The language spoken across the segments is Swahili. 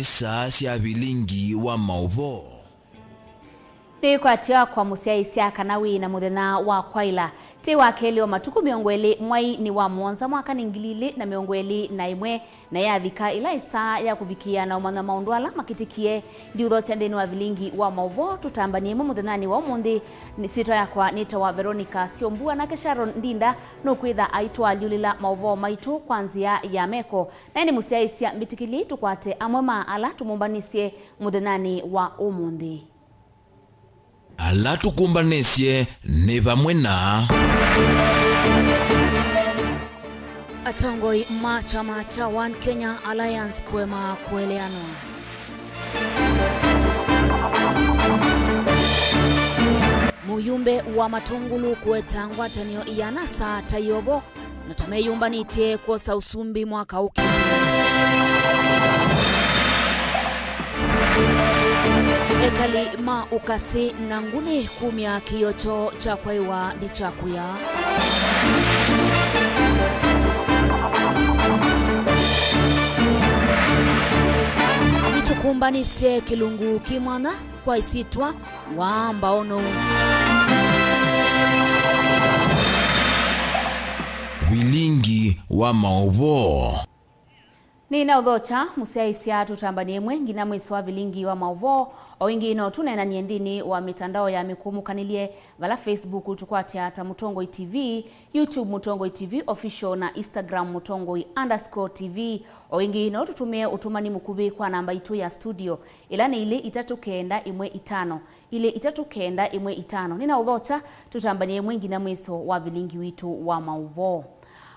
ni saa cia Vilingi wa Mauvoo. Ni kwatia kwa musiai siaka na wina muthenya wa kwaila. Ti wa keli wa matuku miongweli mwai ni wa mwonza mwaka ningilili na miongweli na imwe na ya vika ila isa ya kuvikia na umana maundwala makitikie diudho chandeni wa Vilingi wa Mauvoo tutambanie muthenya wa umundi ni sito yakwa nita wa Veronica Siombua na Kesharon Ndinda nukwitha aitwa liulila Mauvoo maitu kwanzia ya meko na ni musiai sia mitikili tukwate amwema ala tumumbanisie muthenya wa umundi. Ala tukumbanisye ni vamwe na atongoi chama cha One Kenya Alliance kwema kueleano. Muyumbe wa matungulu kuetangwa tanio iyana saa tayobo na tameyumba nitie kosa usumbi mwaka ukiti. Ekali ma ukasi nanguni kumya kiyocho cha kwaiwa ni chakuya. Nitukumbanise kilungu kimwana kwa isitwa wamba ono. Vilingi wa Mauvoo. Nina udhocha musiai sia tutambanie mwengi na mwiso wa Vilingi wa Mauvoo owingi ino tunena niendini wa mitandao ya mikumu kanilie vala Facebook tukwatia ata Mutongoi TV, YouTube Mutongoi TV official na Instagram Mutongoi_TV owingi ino tutumie utumani mukuvi kwa namba itu ya studio ilani ili 391 ile 391 nina udhocha tutambanie mwengi na mwiso wa Vilingi witu wa Mauvoo.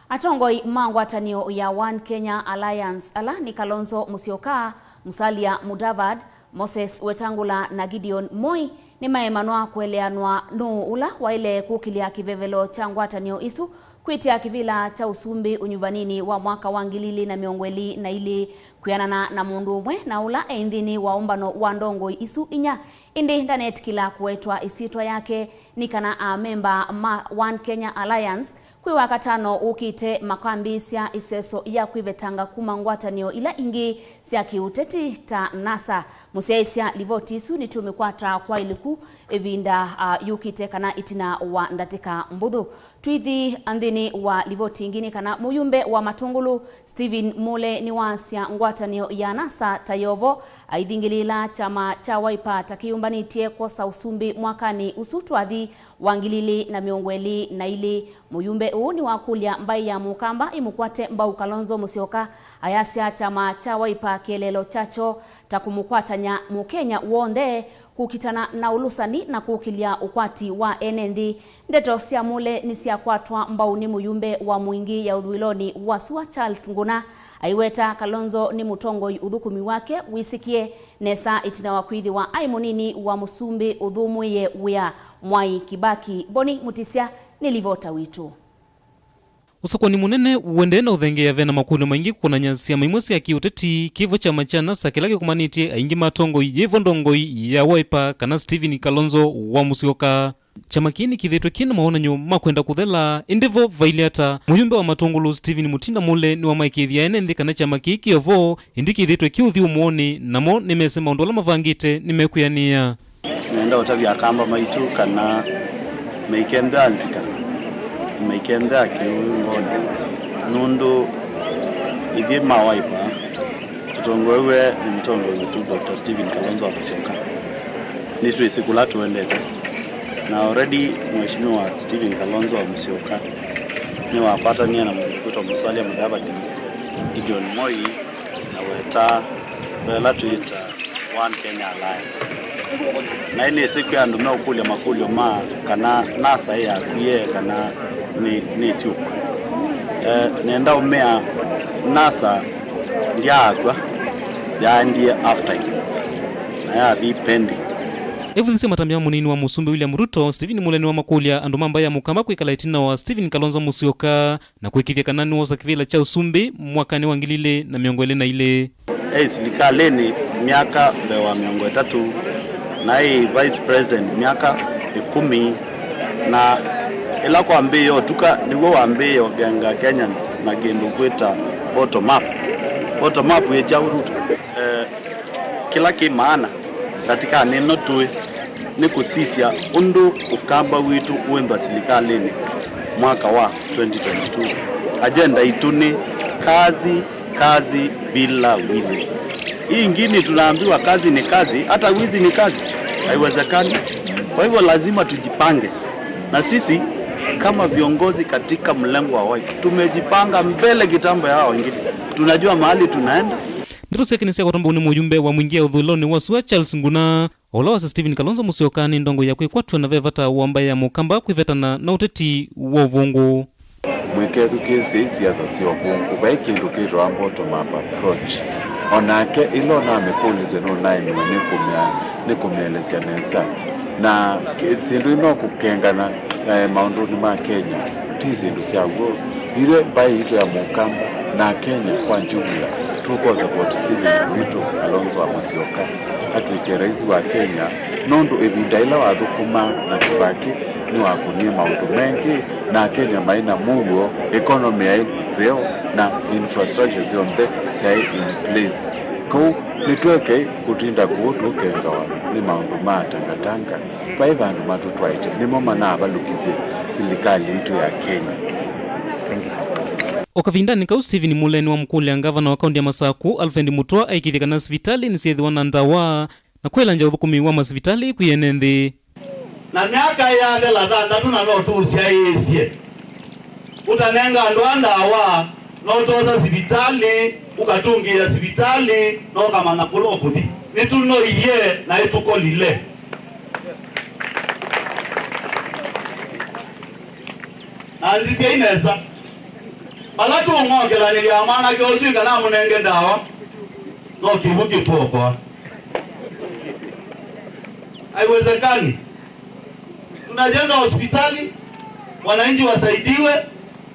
Atongoi mangwatanio ya One Kenya Alliance ala ni Kalonzo Musyoka, Musalia Mudavadi, Moses Wetangula na Gideon Moi ni maemanwa kueleanwa ula waile kukilia kivevelo cha ngwatanio isu kwitia kivila cha usumbi unyuvanini wa mwaka wa ngilili na miongweli na ili kuyanana na mundu umwe na ula endhini wa umbano wa ndongoi isu inya indi internet kila kuetwa isitwa yake nikana a member ma One Kenya Alliance kwi wakatano ukite makambi sia iseso ya kwivetanga kumangwatanio ila ingi sia kiuteti ta NASA musiaisia livotisu nitumikwata kwa iliku evinda yukite kana itina wa ndatika mbudhu tuithi andhini wa livoti ingini kana muyumbe wa matungulu Stephen Mule ni wasia ngwatanio ya NASA tayovo aidhingilila chama cha Wiper takiyumbanitie kosa usumbi mwakani usutwathi wangilili na miongweli na ili muyumbe ni wakulia mbai ya mukamba imukwate mbau Kalonzo Musyoka ayasia chama cha Wiper kelelo chacho takumukwatanya mukenya wonde kukitana na ulusani na kukilia ukwati wa enendi ndeto sia Mule ni sia kwatwa mbau ni muyumbe wa mwingi ya udhuiloni wasua Charles Nguna aiweta Kalonzo ni Mutongoi udhukumi wake wisikie nesa itina wakwithi wa aimonini wa musumbi udhumuye wia Mwai Kibaki Boni Mutisia nilivota witu. Usakoni munene uwende na uthenge ya vena makulu maingi kuna nyansia maimosi ya kiuteti kivo cha machana sakilake kumanitie aingi matongo yevo ndongoi ya Wiper kana Stephen Kalonzo wa Musyoka. Chama kini kithitwe kina maonanyo makwenda kuthela indivo vailiata muyumbe wa matongolo Stephen Mutinda Mule ni wa maikithia ene kana chama kiki yovo indi kithitwe kiuthi umuoni namo nimesema ndola mavangite nimekuyania nenda utavya kamba maitu kana meikenda anzika meikenda kiungoni nundu ithi ma Wiper tutongowe ni mtongo wetu Dr. Stephen Kalonzo wa Musyoka ni tuisikula tuendete na already mheshimiwa Stephen Kalonzo wa Musyoka ni wapata nia na mwenyekiti wa Musalia Mudavadi Gideon Moi na weta wela tuita One Kenya Alliance na ini siku ya ndume ukulia makulio ma kana NASA ya kuye kana ni siuku nenda umea NASA ndiagwa ya ndiye after na ya pending. Evidence matambia munini wa musumbi William Ruto Stephen Mule ni wa makulia andu mamba ya mukamba kwikala itina wa Stephen Kalonzo Musyoka na kwikithia kanani wosa kivila cha usumbi mwakani wangilile na miongwele na ile silikaleni miaka bewa miongo 3 na hii vice president miaka 10 na ila kwa mbio tuka niwo wa mbio ganga Kenyans na gindu kwita bottom up ye cha Ruto kila kimaana katika neno tu ni kusisia undu ukamba witu uenda serikalini mwaka wa 2022. Agenda itu ni kazi bila wizi. Hii ingine tunaambiwa kazi ni kazi, hata wizi ni kazi. Haiwezekani. Kwa hivyo lazima tujipange. Na sisi kama viongozi katika mlengo wa Wiper tumejipanga mbele kitambo ya hao wengine. Tunajua mahali tunaenda. Ndito sekinisia kwa ni mujumbe wa mwingia udhuloni wasua Charles Nguna Olawa sa Steven Kalonzo Musyoka ni ndongo ya kwatwa na vevata wamba ya mukamba kwivetana na uteti wa uvungu. Mwiketu kisi siasa sio bungu bai kindu kiro ambo to mapa approach onake ilo na mekulize no nine nikumyelesya nesa na sindu ino kukengana maunduni ma Kenya tizindu syago ile bai ito ya mukamba na Kenya kwa jumla tuko support Steven Kalonzo wa Musyoka atuike rais wa Kenya nondo ebidaila wa dhukuma na kibaki ni wakunie maundu mengi na Kenya maina mungo economy ya zeo na infrastructure zionde say in place ko nitweke kutinda kuotu kengawa ni maundu matangatanga kwa hivyo andu matutwaite ni moma na abalukize serikali itu ya Kenya. Okavindani kau Steven Muleni wa mkule ya gavana wa kaunti ya Masaku Alfred Mutua aikithika na sivitali ni siedhi wana ndawa na kwela nja uthukumi wa masivitali kuyenenthi na miaka ya thela thandatu na no tusia isie utanenga andu andawa no toza sivitali ukatungia sivitali no kama na kulo kuthi nituno iye na ituko lile na nzisia ineza balatu ngongela ni ya maana gyozi kana munenge ndawa no kibuki poko haiwezekani. Tunajenga hospitali, wananchi wasaidiwe.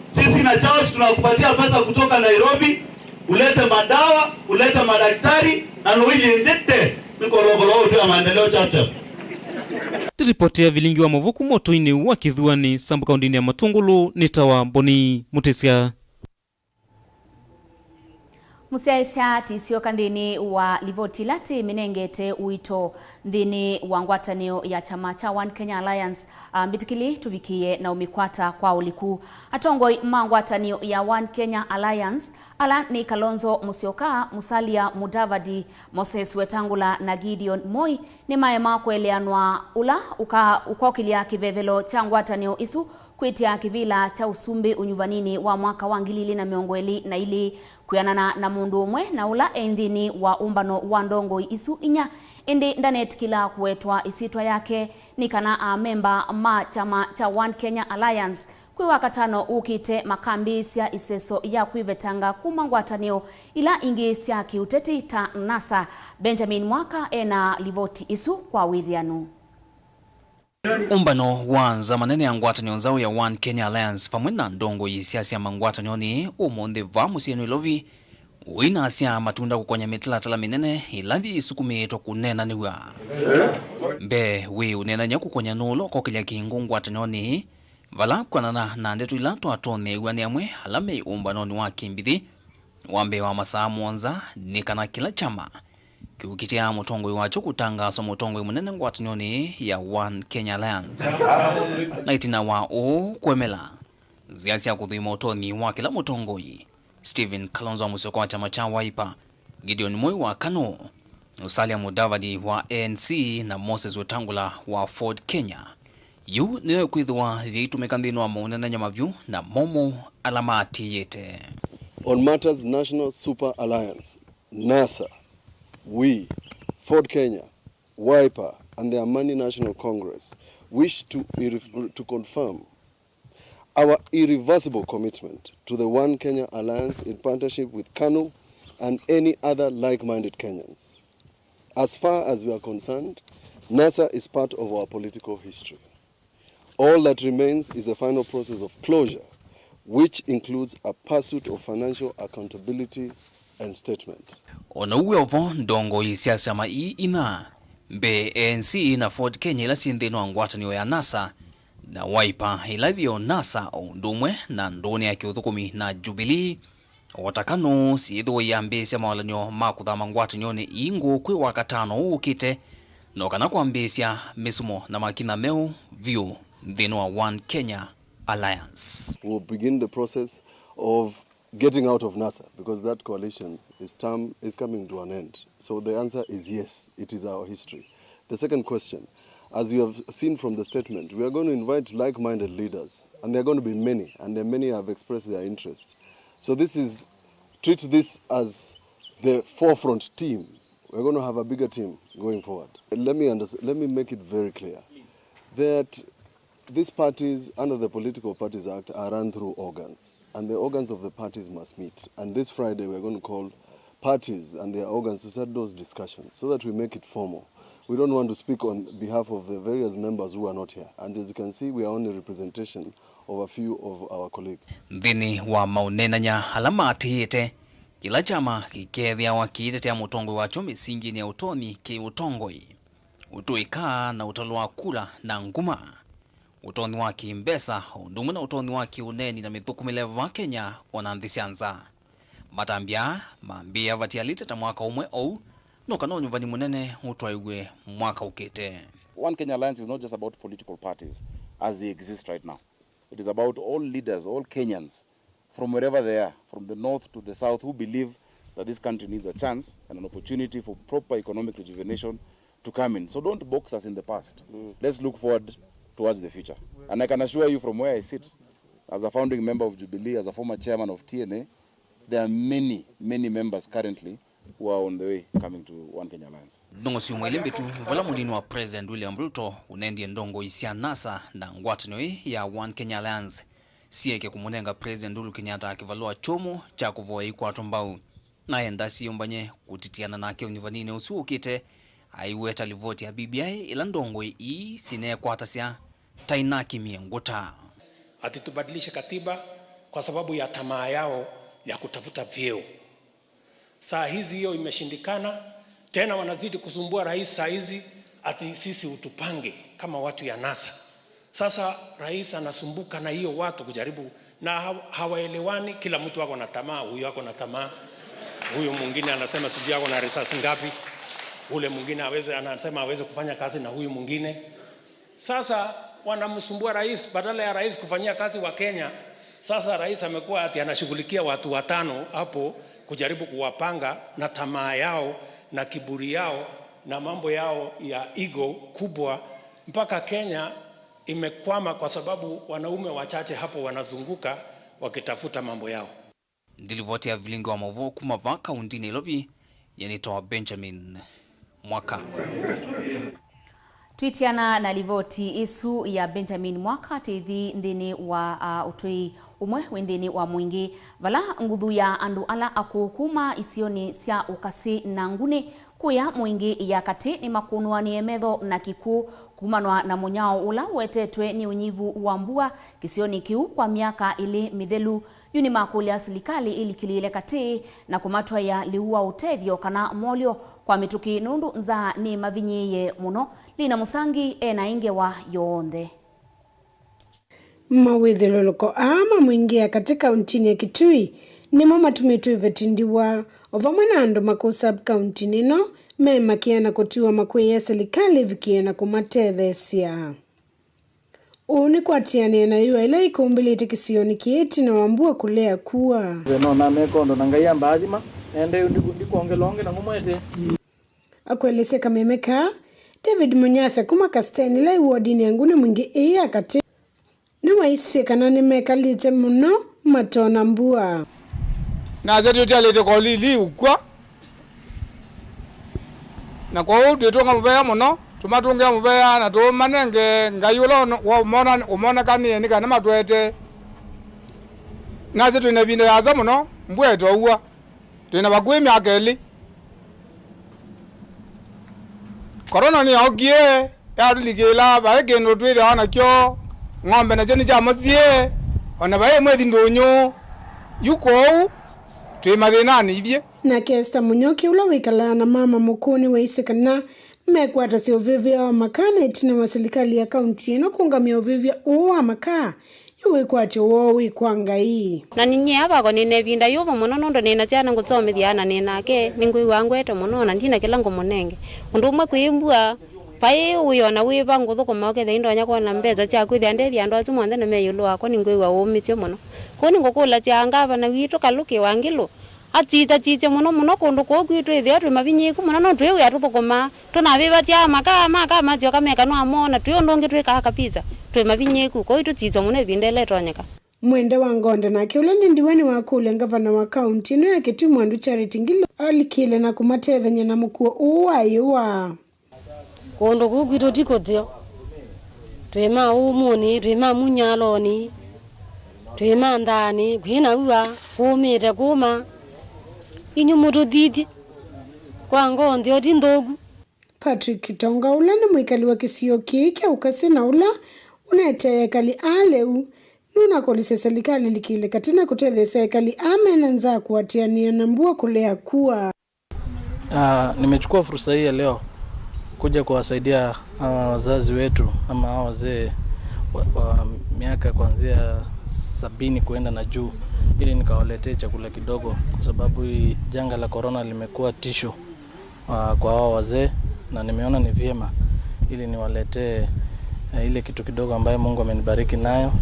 Sisi na Charles tunakupatia pesa kutoka Nairobi, ulete madawa, ulete madaktari na nuili ndete nikologolo ya maendeleo chapter. Ripoti ya Vilingi wa Mauvoo kumoto ini wa kithuani sambu kaundini ya Matungulu nitawa Boni Mutesia. Musiaisa tisio kandini wa livoti lati minengete uito ndini wa ngwatanio ya chama cha One Kenya Alliance mbitikili tuvikie na umikwata kwa uliku atongoi mangwatanio ya One Kenya Alliance ala ni Kalonzo Musyoka, Musalia Mudavadi, Moses Wetangula na Gideon Moi ni maema kueleanwa ula ukokilia kivevelo cha ngwatanio isu kwitia kivila cha usumbi unyuvanini wa mwaka wa 2020 na ili kuyanana na mundu umwe na ula endhini wa umbano wa ndongo isu inya indi ndanet kila kuetwa isitwa yake ni kana memba ma chama cha One Kenya Alliance kwi wakatano ukite makambi sia iseso ya kwivetanga kumangwatanio ila ingi sia kiuteti ta NASA. Benjamin Mwaka ena livoti isu kwa withianu. Umbano wanza manene ya ngwatanio nzao ya One Kenya Alliance pamwe na ndongo isiasi ya mangwatanio ni umonde vamu sienu ilovi uina asia matunda kukonya mitila tala minene ilavi isukumi eto kunena niwa mbe we unena nyaku kukonya nulo kokilia kiingu ngwatanio ni vala kwanana na ndetu ilato atone uani amwe halame umbano ni wa kimbithi wambe wa masaa mwanza ni kana kila chama kiukitia mutongwe wacho kutangaso mutongwe munene ngwatanio ya One Kenya Alliance na itina wa kwemela ziasi ya kuthima utoni wa kila mutongoi Steven Kalonzo Musyoka wa chama cha Wiper, Gideon Moi wa KANU, Musalia Mudavadi wa ANC na Moses Wetangula wa Ford Kenya. Yu niyo kwithwa thiitumikandhino wa maunene nyamavyu na momo alamati yete. On matters National Super Alliance, NASA, we, Ford Kenya, Wiper and the Amani National Congress wish to confirm our irreversible commitment to the One Kenya Alliance in partnership with KANU and any other like-minded Kenyans. As far as we are concerned, NASA is part of our political history. All that remains is the final process of closure, which includes a pursuit of financial accountability and statement. Ona uwevo ndongo isiasa ma ina mbe ANC na Ford Kenya ila sindeno ngwatanio ya NASA na Wiper ilavyo NASA ondumwe na ndoni ya kiuthukumi na Jubilee Otakano siithiwe yambisya mawalanio ma kuthama ngwatanio-ini ingu kwi wakatano uukite no kana kwambisya misumo na makina meu view nthini wa One Kenya Alliance. We'll begin the process of getting out of NASA because that coalition is coming to an end. So the answer is yes, it is our history. The second question, as you have seen from the statement, we are going to invite like-minded leaders, and there are going to be many, and many have expressed their interest. So treat this as the forefront team. We're going to have a bigger team going forward. Let me make it very clear that these parties under the Political Parties Act are run through organs, and the organs of the parties must meet. And this Friday we're going to call parties and their organs to start those discussions so that we make it formal. We don't want to speak on behalf of the various members who are not here. And as you can see, we are only representation of a few of our colleagues. Nthini wa maunenanya alama atihite kila chama kikethia wakiitetea mutongoi wacho misingi ya utoni ki utongoi utuika na utalo wa kula na nguma utoni wa kimbesa undumwe na utoni wa kiuneni na mithukumile va Kenya onanthisianza matambia mambia vatialiteta mwaka umwe ou no kana nyuvani munene utwaiwe mwaka ukite. One Kenya Alliance is not just about political parties as they exist right now. It is about all leaders, all Kenyans, from wherever they are, from the north to the south, who believe that this country needs a chance and an opportunity for proper economic rejuvenation to come in. So don't box us in the past. Let's look forward towards the future. And I can assure you from where I sit, as a founding member of Jubilee, as a former chairman of TNA, there are many, many members currently who are on the way coming to One Kenya Alliance. Ndongo si umwelimbitu vala mudini wa President William Ruto unendi ndongo isia NASA na ngwatanio ya One Kenya Alliance sieke kumunenga President Uhuru Kenyatta akivalua chomo cha kuvoa ikwatu mbau na endasi yombanye kutitiana nake univanine usiukite aiweta livoti ya BBI ila ndongo sine kwatasia tainaki mienguta. Ati tubadilishe katiba kwa sababu ya tamaa yao ya kutafuta vyeo. Saa hizi hiyo imeshindikana, tena wanazidi kusumbua rais saa hizi ati sisi utupange kama watu ya NASA. Sasa rais anasumbuka na hiyo watu kujaribu na hawaelewani, kila mtu wako na tamaa, huyu wako na tamaa. Huyu mwingine anasema sijui yako na risasi ngapi. Ule mwingine anasema hawezi kufanya kazi na huyu mwingine. Sasa wanamsumbua rais badala ya rais kufanyia kazi wa Kenya. Sasa rais amekuwa ati anashughulikia watu watano hapo kujaribu kuwapanga na tamaa yao na kiburi yao na mambo yao ya ego kubwa mpaka Kenya imekwama kwa sababu wanaume wachache hapo wanazunguka wakitafuta mambo yao. Ndilivoti ya Vilingi wa Mauvoo kumava kaunti Nairobi yanitoa Benjamin Mwaka. Twitiana na livoti isu ya Benjamin Mwaka tithi ndini wa utui umwe wendini wa mwingi vala nguthu ya andu ala akukuma isioni sia ukasi na nguni kuya mwingi ya kati ni makunuanie metho na kiku kumanwa na munyao ula wetetwe ni unyivu wa mbua kisioni kiu kwa miaka ili mithelu yuni makulia serikali ili kilile kati na kumatwa ya liua utethio kana molio kwa mituki nundu za ni mavinyiye muno Lina Musangi ena inge wa yoonde. Mawithiluko ama mwingia katika untini ya Kitui ni mama tumitu ivetindiwa ovamwe na andu maku sub-county nino mema kiana kutiwa makwe ya serikali vikiena kumatethesia. Uni kwa tiani na yua ila ikumbili itikisioni kieti na wambua kulea kuwa. Veno na mekondo na ngaya mbazima, ende undikundi kuongelonge na ngumwete. Akwelese kamemeka, David Munyasa kuma kasteni la iwodini yangune mwingi iya kati. Niwa isi kanani meka lite muno matona mbua. Na zetu yote alete kwa li ukwa. Na kwa huu tuetonga mbaya muno, tumatungia mbaya na tuo manenge ngayulo umona kani nika nama tuete. Na zetu inabinde yaza muno, mbua eto uwa. Tuina bagwe miakeli. Corona ni ogie ya ligela ba gendo twede ana kyo ngombe na jeni ja mozie ona ba mwedi ndonyo yuko twe madhenani ivye na kesta munyoki ula wikala na mama mukuni weisekana mekwata si ovivya wa makana itina wa serikali ya kaunti ino kungamia ovivya uwa maka yuwe kwacho wowi kwangai na ninyi hapa ko nine vinda yuvo muno ndo nina jana ngutsomithiana nina ke ningui wangwete muno na ndina kila ngomonenge undumwe kuimbua pai uyona wiva nguthukuma ke thindo nya kona mbeza cha kwithia ndethi andu acu monthe na meyulu wako ningui wa umitio muno ko ningukula cha ngava na witu kaluki wangilu atita muno kundu ko kwitu ithia twi mabinyiku muno no twi ya tuthukuma tunaviva cha maka macio kameka no amona twi ndongi twi kaka pizza twi mabinyiku ko itu tito muno vindele tonyeka Mwende wa Ngonda na kiula ni ndiwani wa kule ngavana wa kaunti no ya Kitu Mwandu Charity Ngilo alikile na kumatedha nyana mkuu uwaiwa kondo kugwito tikothio twema umuni twema munyaloni twema ndani kwina uwa kumite kuma inyumutu didi kwa ngondi oti ndogu. Patrick Kitonga ula ni mwikali wa kisio kike ukasina ula unete kali aleu nuna kolise serikali likile katina kutedhe serikali amenanza kuatiania nambua kulea kuwa. Nimechukua fursa hii leo kuja kuwasaidia wazazi wetu ama wazee wa miaka kuanzia 70 kuenda na juu ili nikawaletee chakula kidogo kwa sababu janga la corona limekuwa tisho kwa hao wazee na nimeona ni vyema ili niwaletee ile kitu kidogo ambayo Mungu amenibariki nayo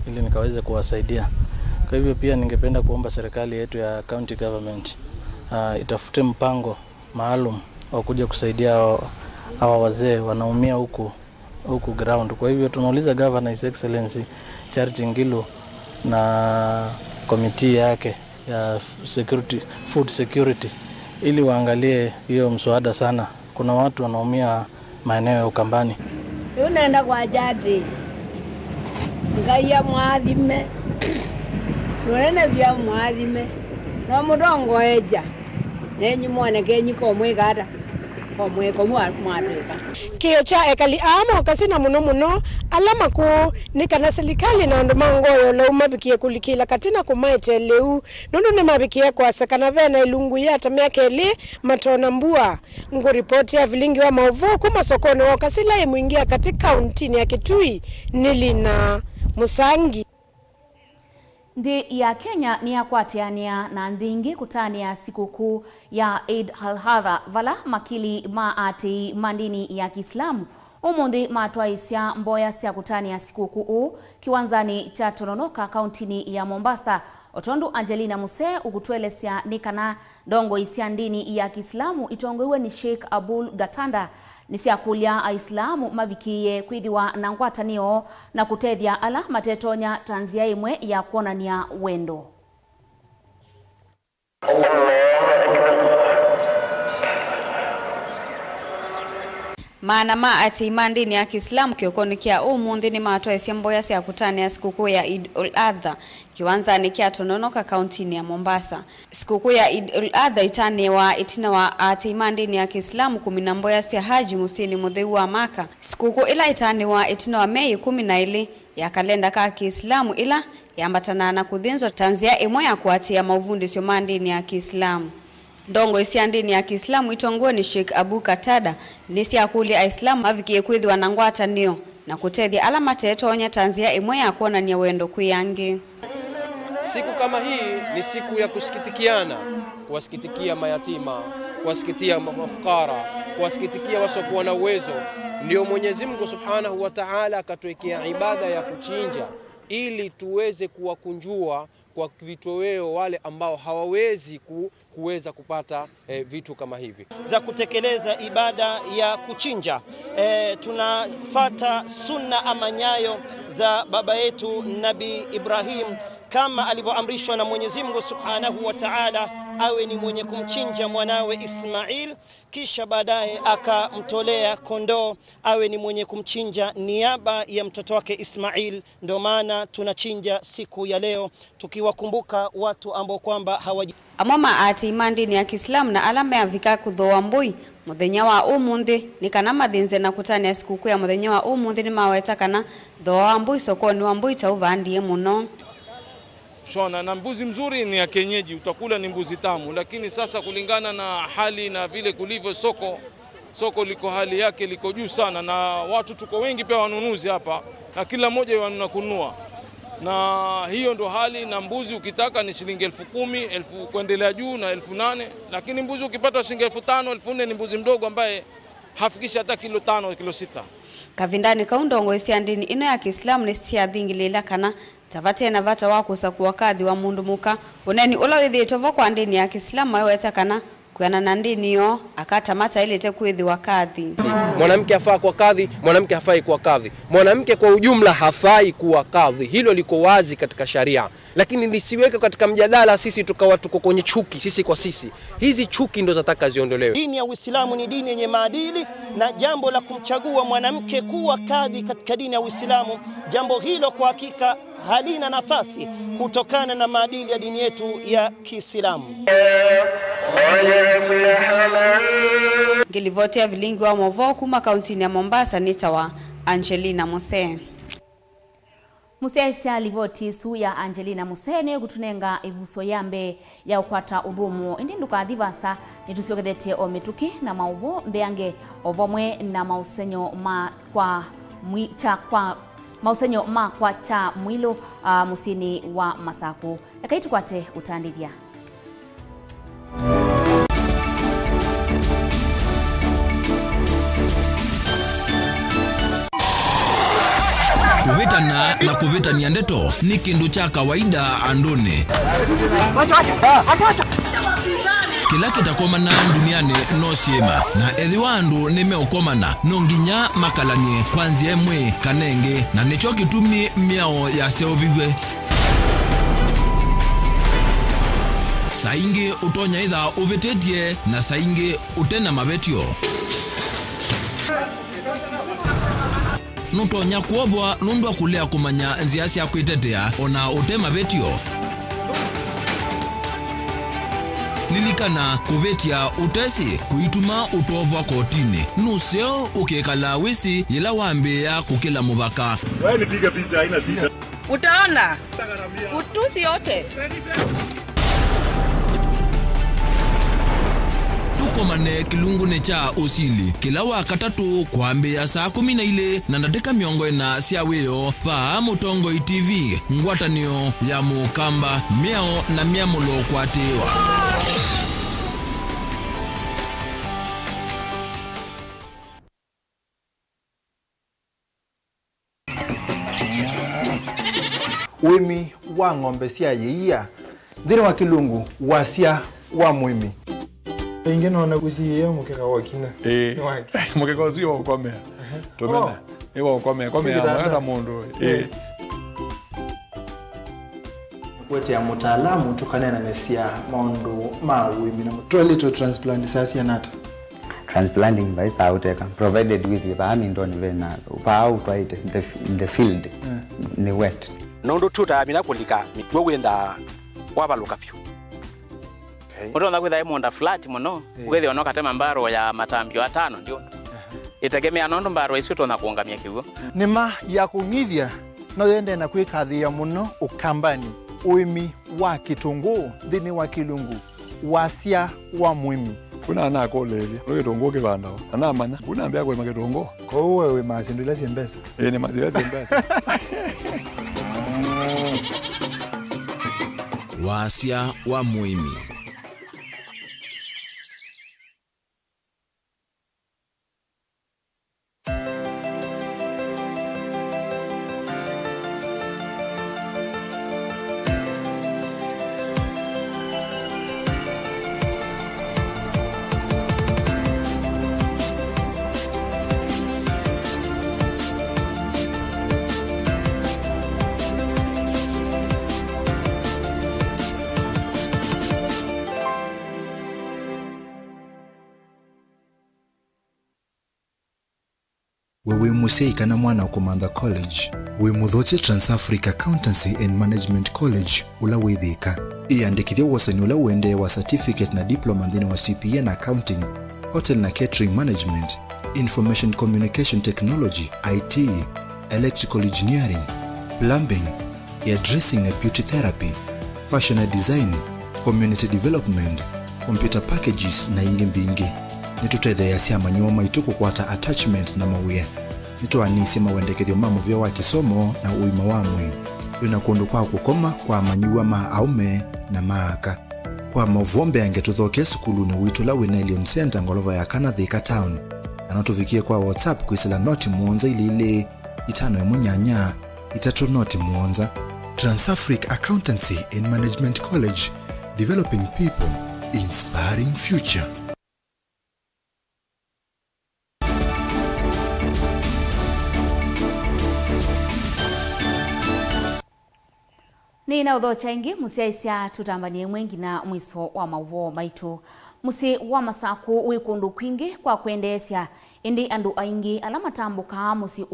ili nikaweze kuwasaidia. Kwa hivyo pia ningependa kuomba serikali yetu ya county government itafute mpango maalum wa kuja kusaidia hawa wazee wanaumia huku ground. Kwa hivyo tunauliza Governor His Excellency Charity Ngilu na committee yake ya food security ili waangalie hiyo mswada sana. Kuna watu wanaumia maeneo ya Ukambani. Unaenda kwa jadi ngaya mwathime nurene bya mwathime no mudongo eja nenyi mwana kenyi ko mwigada ko mweko mwadweka kio cha ekali ama kasina muno alama ku nikana serikali na ndo mangoyo la umabikie kulikila katina kumaite leu nondo ne mabikie kwa sakana vena ilungu yata miakeli matona mbua ngoripoti ya Vilingi wa Mauvoo kuma sokoni wa kasila imuingia katika kaunti ya Kitui Nilina Musangi. Nthi ya Kenya ni ya kwatiania na ndingi kutania sikukuu ya Eid al-Adha vala makili maati mandini ya Kiislamu umundi matwaisya mboya cia kutania sikukuu kiwanzani cha Tononoka kauntini ya Mombasa. Otondu Angelina Muse ugutwelesya nikana dongo isya ndini ya Kiislamu itongoiwe ni Sheikh Abul Gatanda nisyakulya aislamu mavikiye kwithiwa na ngwatanio na kutethya ala matetonya tanzia imwe ya kuonania wendo. Maana ati imandini ya Kiislamu kiokoni kia umundi ni matoa isi mboya siya kutani ya sikukuu ya Eid al-Adha kiwanza ni kia Tononoka kauntini ya Mombasa. Sikukuu ya Eid al-Adha itina wa ati imandini ya Kiislamu 10 mboya siya haji musini mudhiu wa Maka. Sikukuu ila itina wa Mei 12 ya kalenda ka Kiislamu ila yambatana na kudhinzo tanzia imwe ya kuatia mauvundi sio mandini ya Kiislamu. Ndongo isi ndini ya Kiislamu itongoe ni Sheikh Abu Katada nisi akuli aislamu avikie kwithwa na ngwatanio na kutethia alama tetonya tanzia imwe ya kuonania wendo kuyangi. Siku kama hii ni siku ya kusikitikiana, kuwasikitikia mayatima, kuwasikitikia mafukara, kuwasikitikia wasiokuwa na uwezo. Ndio Mwenyezi Mungu Subhanahu wa Ta'ala akatuwekea ibada ya kuchinja ili tuweze kuwakunjua kwa vitoweo wale ambao hawawezi kuweza kupata vitu kama hivi. Za kutekeleza ibada ya kuchinja, tunafata sunna ama nyayo za baba yetu Nabii Ibrahim kama alivyoamrishwa na Mwenyezi Mungu Subhanahu wa Ta'ala awe ni mwenye kumchinja mwanawe Ismail, kisha baadaye akamtolea kondoo awe ni mwenye kumchinja niaba ya mtoto wake Ismail. Ndio maana tunachinja siku ya leo tukiwakumbuka watu ambao kwamba hawaji amama ati imandini ya Kiislamu na alama ya vika kuthoa mbui muthenya wa umundi ni kana mathinze na kutania sikukuu ya muthenya wa umundi ni maweta kana thoa mbui sokoni wa mbui tauvandie muno. Shona na mbuzi mzuri ni ya kienyeji, utakula ni mbuzi tamu, lakini sasa kulingana na hali na vile kulivyo soko liko hali yake liko juu sana na watu tuko wengi pia wanunuzi hapa na kila mmoja wanunua kununua. na hiyo ndo hali. Na mbuzi ukitaka ni shilingi 10,000, 1000 kuendelea juu na 8,000, lakini mbuzi ukipata shilingi 5,000, 4,000 ni mbuzi mdogo ambaye hafikishi hata kilo 5, kilo 6. Kavindani kaundongo isia ndini ino ya Kiislamu ni sia thingilila kana tavate na vata wakusa kuwakadhi wa mundu muka uneni ula withi tovo kwa ndini ya Kiislamu ayoweta kana kuyana na ndini yo akata mata ile te kuidhi wakadhi. Mwanamke hafai kuwa kadhi, mwanamke hafai kuwa kadhi. Mwanamke kwa ujumla hafai kuwa kadhi. Hilo liko wazi katika sharia. Lakini lisiweke katika mjadala sisi tukawa tuko kwenye chuki sisi kwa sisi. Hizi chuki ndo zataka ziondolewe. Dini ya Uislamu ni dini yenye maadili, na jambo la kumchagua mwanamke kuwa kadhi katika dini ya Uislamu, jambo hilo kwa hakika halina nafasi kutokana na maadili ya dini yetu ya Kiislamu. Ngilivotea Vilingi wa Mauvoo kuma kauntini ya Mombasa nitawa Angelina Muse. Museaisia alivoti su ya Angelina Musene gutunenga ivuso yambe ya ukwata udhumu indi ndukadhivasa nitusiogethetie o mituki na Mauvoo mbeange ovomwe na mausenyo ma kwa mausenyo ma kwa cha mwilo musini wa Masaku yakaitu kwate utandithia. Kuvitana na kuvitania ndeto ni kindu cha kawaida andone. Kila kitakomana duniani no siema na ethi wandu nimeokomana nonginya makalanie kwanzia emwe kanenge na nicho kitumi miao ya seovivwe. Saingi utonya itha uvitetie na saingi utena mavetio. Nutonya kuobwa nundu kulea kumanya nzia cia kwitetea ona utema vetio. Lilikana kuvetia utesi kuituma utovwa kotini nuseo ukekala wisi yela wambe ya kukila muvaka. Wewe nipiga picha haina shida. Utaona utusi yote. Tukomane kilungune cha usili kila wakatatu kwambe ya saa 12 na nateka miongo na siaweyo pa Mutongo TV ngwatanio ya mukamba miao na miamulo kwatewa. Wimi wa ng'ombe cia yeia thiri wa kilungu wasia wa mwimi ingine ona kusiye mukeka wakina mukeka usio ukomea tumena ewa ukomea mwana mundu kwete ya mutaalamu tukanena nesia maundu ma wimi na mutolito transplant sasa nata transplanting by sauteka provided with the amindoni vena pa out right in the field ni wet nondo tuta mina kulika mitwenda wabaluka pyo. Unaona kwitha imonda flat muno ugethi ono katema mbaro ya matambio 5 ndio itegemea nondo mbaro icio tona kuongamia kiugo nima ya kungithia no yende na kwikathia muno ukambani uimi wa kitungu thini wa kilungu wasia wa mwimi kuna na kolelia no kitungu kibandao ana manya kuna ambia kwa kitungu kwa wewe masindula siembesa ni mazile siembesa wasia wa mwimi. Wewe musei kana mwana ukomanda college we muthoche Trans-Africa Accountancy and Management College ula withika iandikithia wasani ula uende wa certificate na diploma ndini wa CPA na accounting, hotel na catering management, information communication technology, IT, electrical engineering, plumbing, hairdressing na beauty therapy, fashion and design, community development, computer packages na ingi mbingi. Nitutethea cia manyuo maitu kukwata attachment na mawia nitwanisi mawendekethio ma muvia wa kisomo na uima wa mwi yuna kundu kwa kukoma kwa manyiwa ma aume na maaka. Kwa Mauvoo angetuthoke sukuluni witu la wina Elion Center ngolova ya kana Thika Town. Anotuvikie kwa WhatsApp kwisila noti muonza ili 5 3 noti muonza. Trans-Africa Accountancy and Management College, developing people, inspiring future. Nina udhocha ingi musiaisia tutambanie mwengi na mwiso wa Mauvoo maitu. Musi wa masaku wikundu kwingi kwa kuendesya indi andu aingi alama tambuka musi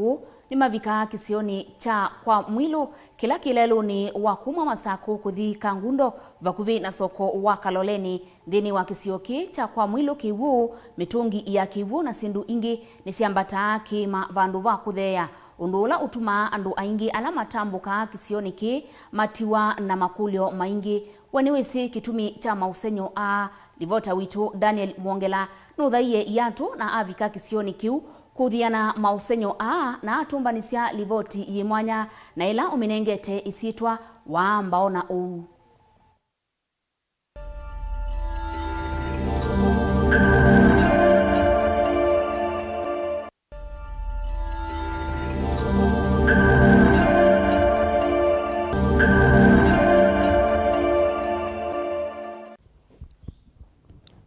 ni mavika kisioni cha kwa mwilu kila kilelu ni wakuma masaku kuthi kangundo vakuvi na soko wa Kaloleni dhini wa kisioki cha kwa mwilu kiwu mitungi ya kiwu na sindu ingi nisiambata kima vandu va kuthea. Undula utuma andu aingi alama tambuka kisioni ki matiwa na makulio maingi waniwisi kitumi cha mausenyo a livota witu Daniel Mwongela nuthaiye yatu na avika kisioni kiu kuthiana mausenyo a na atumbanisia livoti yimwanya na ila uminengete isitwa wa mbaona uu.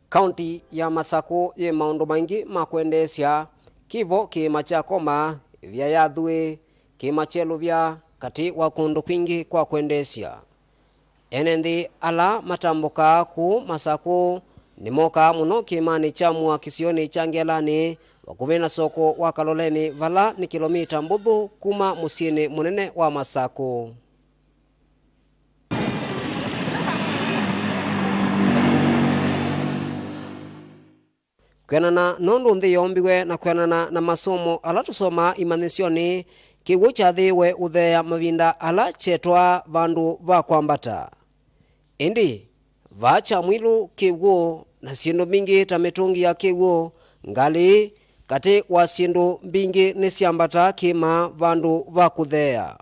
County ya Masako ye maundu maingi makwendesya kivo kima cha koma vya yathwe kima chelu vya kati wa kundu kwingi kwa kwendesya enendi ala matambuka ku Masako nimoka muno kimani cha mwa kisioni changelani wakuvena soko wa Kaloleni vala ni kilomita mbuthu kuma musini munene wa Masako. Kwenana nondu nthi yombiwe na kwenana na masomo ala tusoma imanisioni kiwu chathiwe uthea mavinda ala chetwa vandu va kwambata. Indi vacha mwilu kiwu na sindu mingi ta mitungi ya kiwu ngali kati wa sindu mbingi ni siambata kima vandu va kuthea.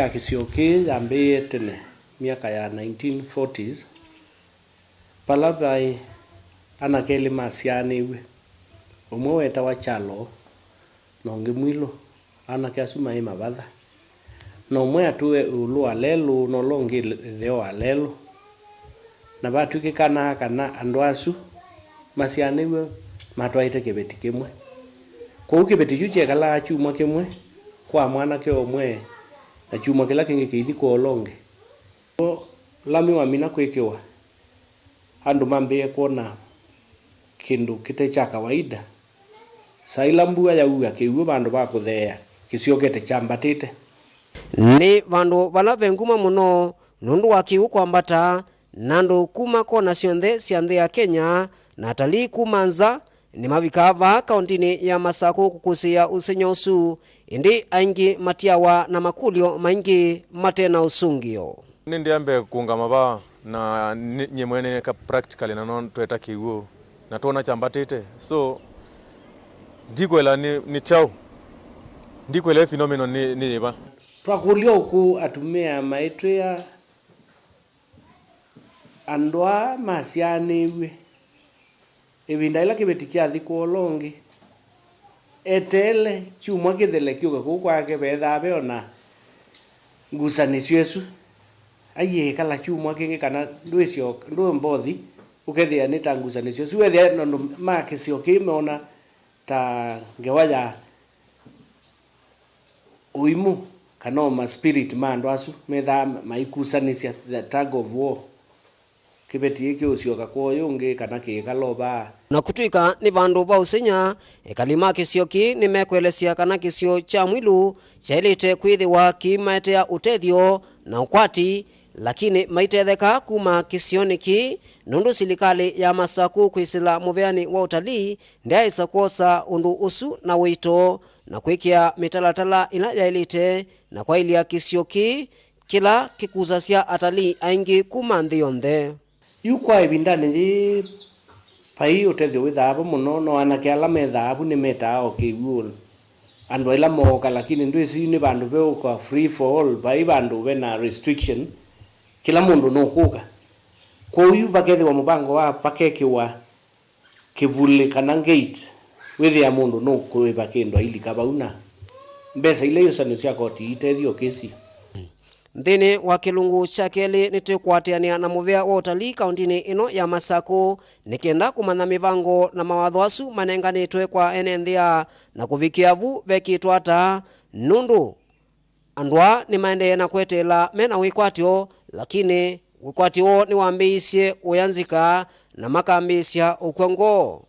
ya kisioki yambiye tene miaka ya 1940s palabai anakeli masianiwe umwe weta wa chalo nonge mwilo anake asuma ima batha no umwe atuwe ulu alelu no longi theo alelu na batu kikana andu asu masianiwe matwaite kibeti kimwe kwa ukibeti chuche kala chuma kimwe kwa mwana ke omwe na chuma kila kingi kithi ko olonge lami wa mina kwekewa andu mambe kona kindu kite cha kawaida sailambua ya uya kiuwe bandu ba kuthea kisiokete chambatite ni bandu bala benguma muno nundu wa kiu kwambata nandu kuma kona cionthe cia nthi ya Kenya na atalii kumanza ni mavikava kauntini ya Masako kukusia usenyo usu indi aingi matiawa na makulio maingi matena usungio nindi ambe kuungama ba na nyemwene ka practically na non tweta kiwo na tuona chambatite so ndikwela ni chao ndikwela phenomenon ni ba twakulio ku atumia maitria andwa masianiwe ebinda ila kibetikia thiko longi etele chuma kithele kiuga kukwake betha beona ngusanisyo esu aye kala chuma kingi kana ndwisyo ndo mbothi ukethia ni tangusanisyo esu wethia no makisyo kimeona ta ngewaya uimu kanoma spirit mando asu metha maikusanisya the tag of war kibeti iki usioka kwa yungi kana kikaloba na kutuika ni vandu ba usenya ekalima kisioki ni mekwelesia kana kisio cha mwilu chailite kwithiwa kimaete ya utethio na ukwati lakini maitetheka kuma kisioni ki nundu silikali ya masaku kwisila muveani wa utalii ndiaisa kuosa undu usu na wito na kwikia mitalatala ila yailite na kwa ilia kisio ki kila kikuzasya atalii aingi kuma nthi yonthe yukwa ibindani ji pai utethio withabu muno no anake ala methabu ni metao kiwul andu ila moka lakini ndu isi ni bandu be kwa free for all pai bandu be na restriction kila mundu no kuka kwa uyu bakethi wa mubango wa pakeke wa kibuli kana gate withi ya mundu no kuiba kindu ili kabauna mbesa ile yosani cia koti itethio kesi nthini wa kilungu cha keli nitikwatiania na muvea wa utalii kaundini ino ya Masako nikenda kumanya mivango na mawatho asu manenganitwe kwa ene nthia na kuvikia vu vekitwata nundu andwa ni maendee na kwetela mena wikwatio lakini wikwatio ni wambiisye uyanzika na makambisya ukwengo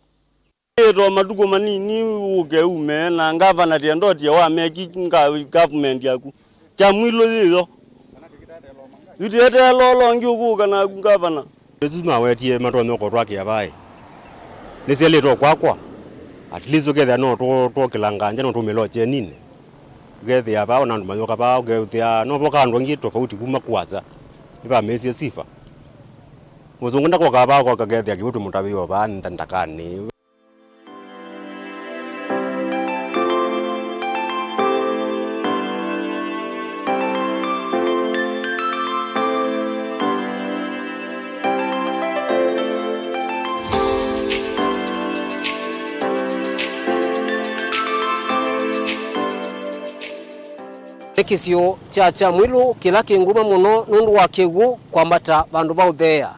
ero madugo manini ugeume na ngavana tiendotia wa meki government yaku cha mwilo hiyo itete lolo ngiukuka na ngavana lazima wetie matonyo ko twake yabaye nisele to kwakwa at least uketha no to kilanganja no tumeloche nini uketha yaba ona ndumayoka ba uketha no boka ndo ngi tofauti kuma kwaza iba mesi sifa muzungu ndako kaba kwa kaketha kibutu mutabiwa ba ndandakani Kisio cha mwilu kila kinguma muno nundu wa kegu kwambata bandu ba uthea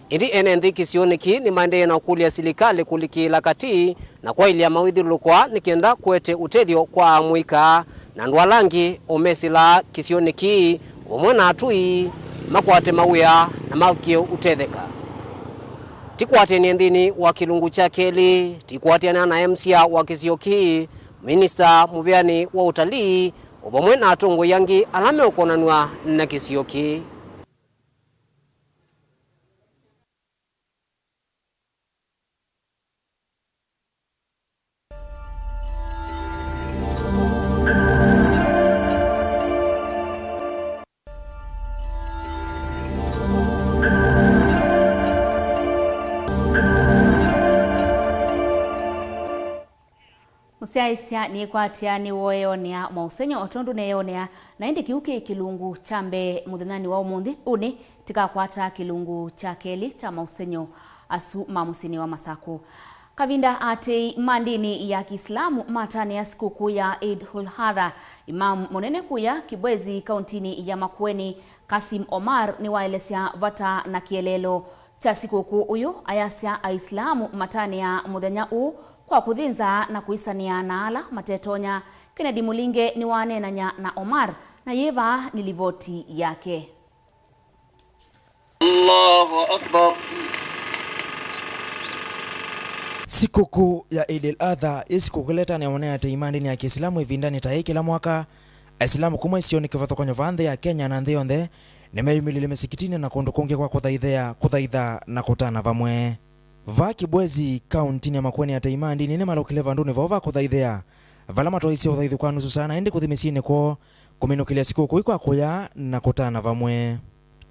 ili ene nthi kisio niki ni maendee na kulia silikali kulikila kati na kwa ilia mawithilukwa nikenda kwete utethio kwa mwika na ndwalangi umesila kisio niki umwe na atui makwate mawia na makio utetheka tikwatene nthini wa kilungu cha keli tikwatena na MCA wa kisio ki Minister muveani wa utalii uvamwe na atongo yangi alame ukonanwa na kisio ki Musiaisya ni kwatia ni woeonea mausenyo otondu neonea na indi kiuki kilungu chambe muthenani wa umundi uni tikakwata kilungu cha keli ta mausenyo asu mamusini wa Masako kavinda ati mandini ya Kiislamu matani ya sikukuu ya Eid ul-Adha Imam munene kuya Kibwezi kauntini ya Makueni Kasim Omar ni waelesya vata na kielelo cha sikukuu uyu ayasya Aislamu matani ya muthenya u kwa kuthinza na kuisania na ala matetonya Kennedy Mulinge ni wanenanya na Omar na yeva ni livoti yake. Allahu Akbar. Sikukuu ya Eid al-Adha isikuleta na wanaya imani ya Kiislamu ivindani tarehe kila mwaka Islamu kuma isioni kivathokonyo vanthe ya Kenya na nthi yonthe nimeyumilile misikitini na kundu kungi kwa kuthaitha na kutana vamwe va Kibwezi kauntini ya Makueni ya taimandi nene malokile vanduni vova kuthaithia vala matoisi uthaithi kwa nusu sana indi kuthimisini ko kuminukilia sikukuu kwa kuya na kutana vamwe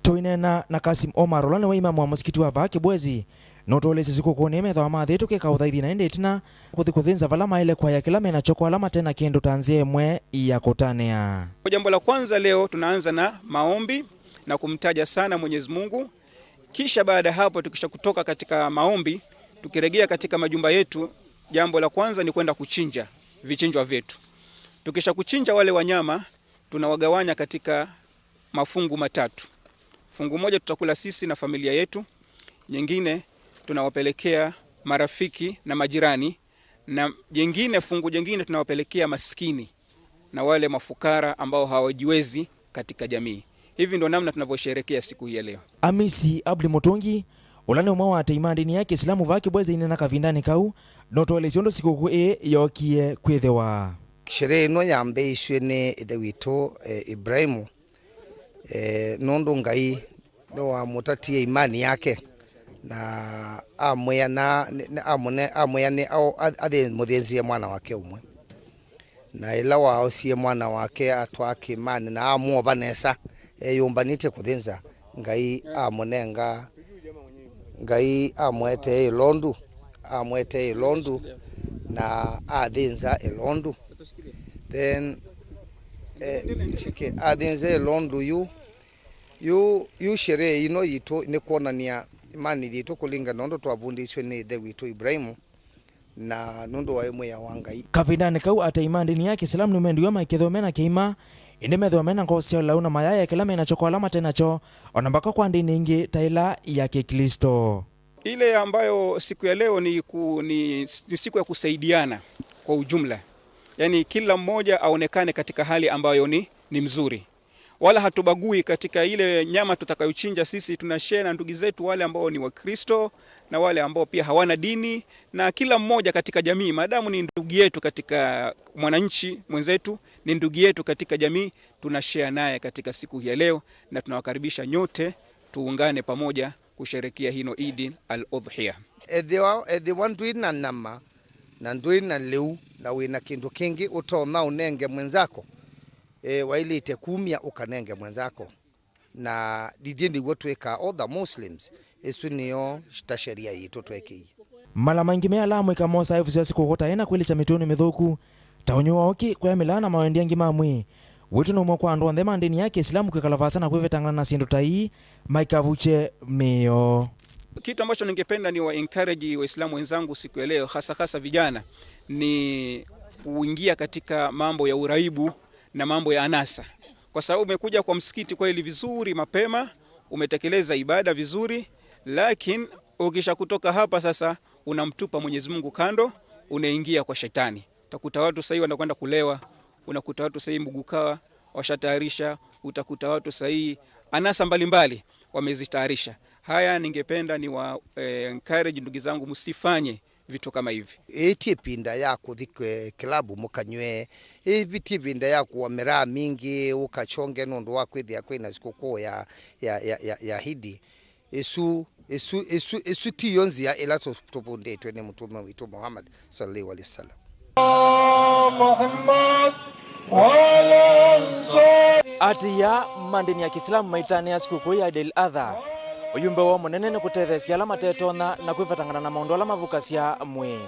toinena na Kasim Omar olane wa imamu wa musikiti wa va Kibwezi no tolese sikukuu nemetha wa mathi tukeka uthaithi na indi itina kuthinza vala maile kwa ya kila mena choko alama tena kindu tanzie mwe ya kutanea. Jambo la kwanza leo tunaanza na maombi na kumtaja sana Mwenyezi Mungu. Kisha baada hapo tukisha kutoka katika maombi tukirejea katika majumba yetu, jambo la kwanza ni kwenda kuchinja vichinjwa vyetu. Tukisha kuchinja wale wanyama tunawagawanya katika mafungu matatu. Fungu moja tutakula sisi na familia yetu, nyingine tunawapelekea marafiki na majirani, na fungu jingine tunawapelekea maskini na wale mafukara ambao hawajiwezi katika jamii. Hivi ndo namna tunavyosherehekea siku hii leo. Amisi Abdi Mutongi ulane umawa taimandini ya Kiislamu va Kibwezi inena kavindani kau no tolesyondo sikukuu yokie kwithewa. Sherehe ino yambeishwe ni ithe witu Ibrahimu Nundu Ngai no amutatie imani yake na amwe au athe muthenzie mwana wake umwe na ila wao sie mwana wake atwake imani na amuoba nesa yumbanite kuthinza Ngai amunenga Ngai amwete ilondu na athinza ilondu then shike athinza ilondu yu sherehe ino yitu ni kuonania imani yitu kulinga nondo twabundishwe ni the witu Ibrahimu na nundu wa imwe ya Wangai kavindani kau ata imandini ya Kiislamu numendiwa maikithomena keima inimethomena ngosio launa mayaya kila mena chokola matenacho onambaka kwa ndini ingi taila ya Kikristo. Ile ambayo siku ya leo ni siku ya kusaidiana kwa ujumla. Yani kila mmoja aonekane katika hali ambayo ni mzuri. Wala hatubagui katika ile nyama tutakayochinja, sisi tunashare na ndugu zetu wale ambao ni Wakristo na wale ambao pia hawana dini, na kila mmoja katika jamii maadamu ni ndugu yetu katika mwananchi mwenzetu, ni ndugu yetu katika jamii, tunashare naye katika siku hii ya leo, na tunawakaribisha nyote tuungane pamoja kusherehekea hino Eid al-Udhiya. They want to eat na nama na ndui na leu na wina kindu kingi utona unenge mwenzako wailite kumia ukanenge mwenzako na didindi wotweka all the Muslims esunio sheria yitu tweki mala maingi me alamwe kamosa efu siku kota ena kweli cha mituni mithuku taonyo oki kwa milana mawendi angi mamwe wetu no mwa ndo ndema ndini yake Islamu kikalavasa na kwevetangana na sindu tai maikavuche meo. Kitu ambacho ningependa ni wa encourage Waislamu wenzangu siku ya leo, hasa vijana, ni kuingia katika mambo ya uraibu na mambo ya anasa. Kwa sababu umekuja kwa msikiti kweli vizuri mapema, umetekeleza ibada vizuri, lakini ukisha kutoka hapa sasa unamtupa Mwenyezi Mungu kando, unaingia kwa shetani. Utakuta watu sasa wanakwenda kulewa, unakuta watu sasa mugukawa washatayarisha, utakuta watu sasa anasa mbalimbali wamezitayarisha. Haya ningependa ni wa encourage ndugu zangu msifanye vitu kama hivi. Eti pinda yako dhikwe klabu mukanywe eti pinda yako wamera mingi ukachonge nondo wako idhi yako ina sikukuu ya Hidi esu tiyonzi ya elato tupunde twene mtume witu Muhammad sallallahu alaihi wasallam. Muhammad ati ya mandini ya Kiislamu maitani ya sikukuu ya Eid al-Adha uyumbe wa munene ni kutethesia alama tetona na kwivatangana na maundu ala mavukasia mwe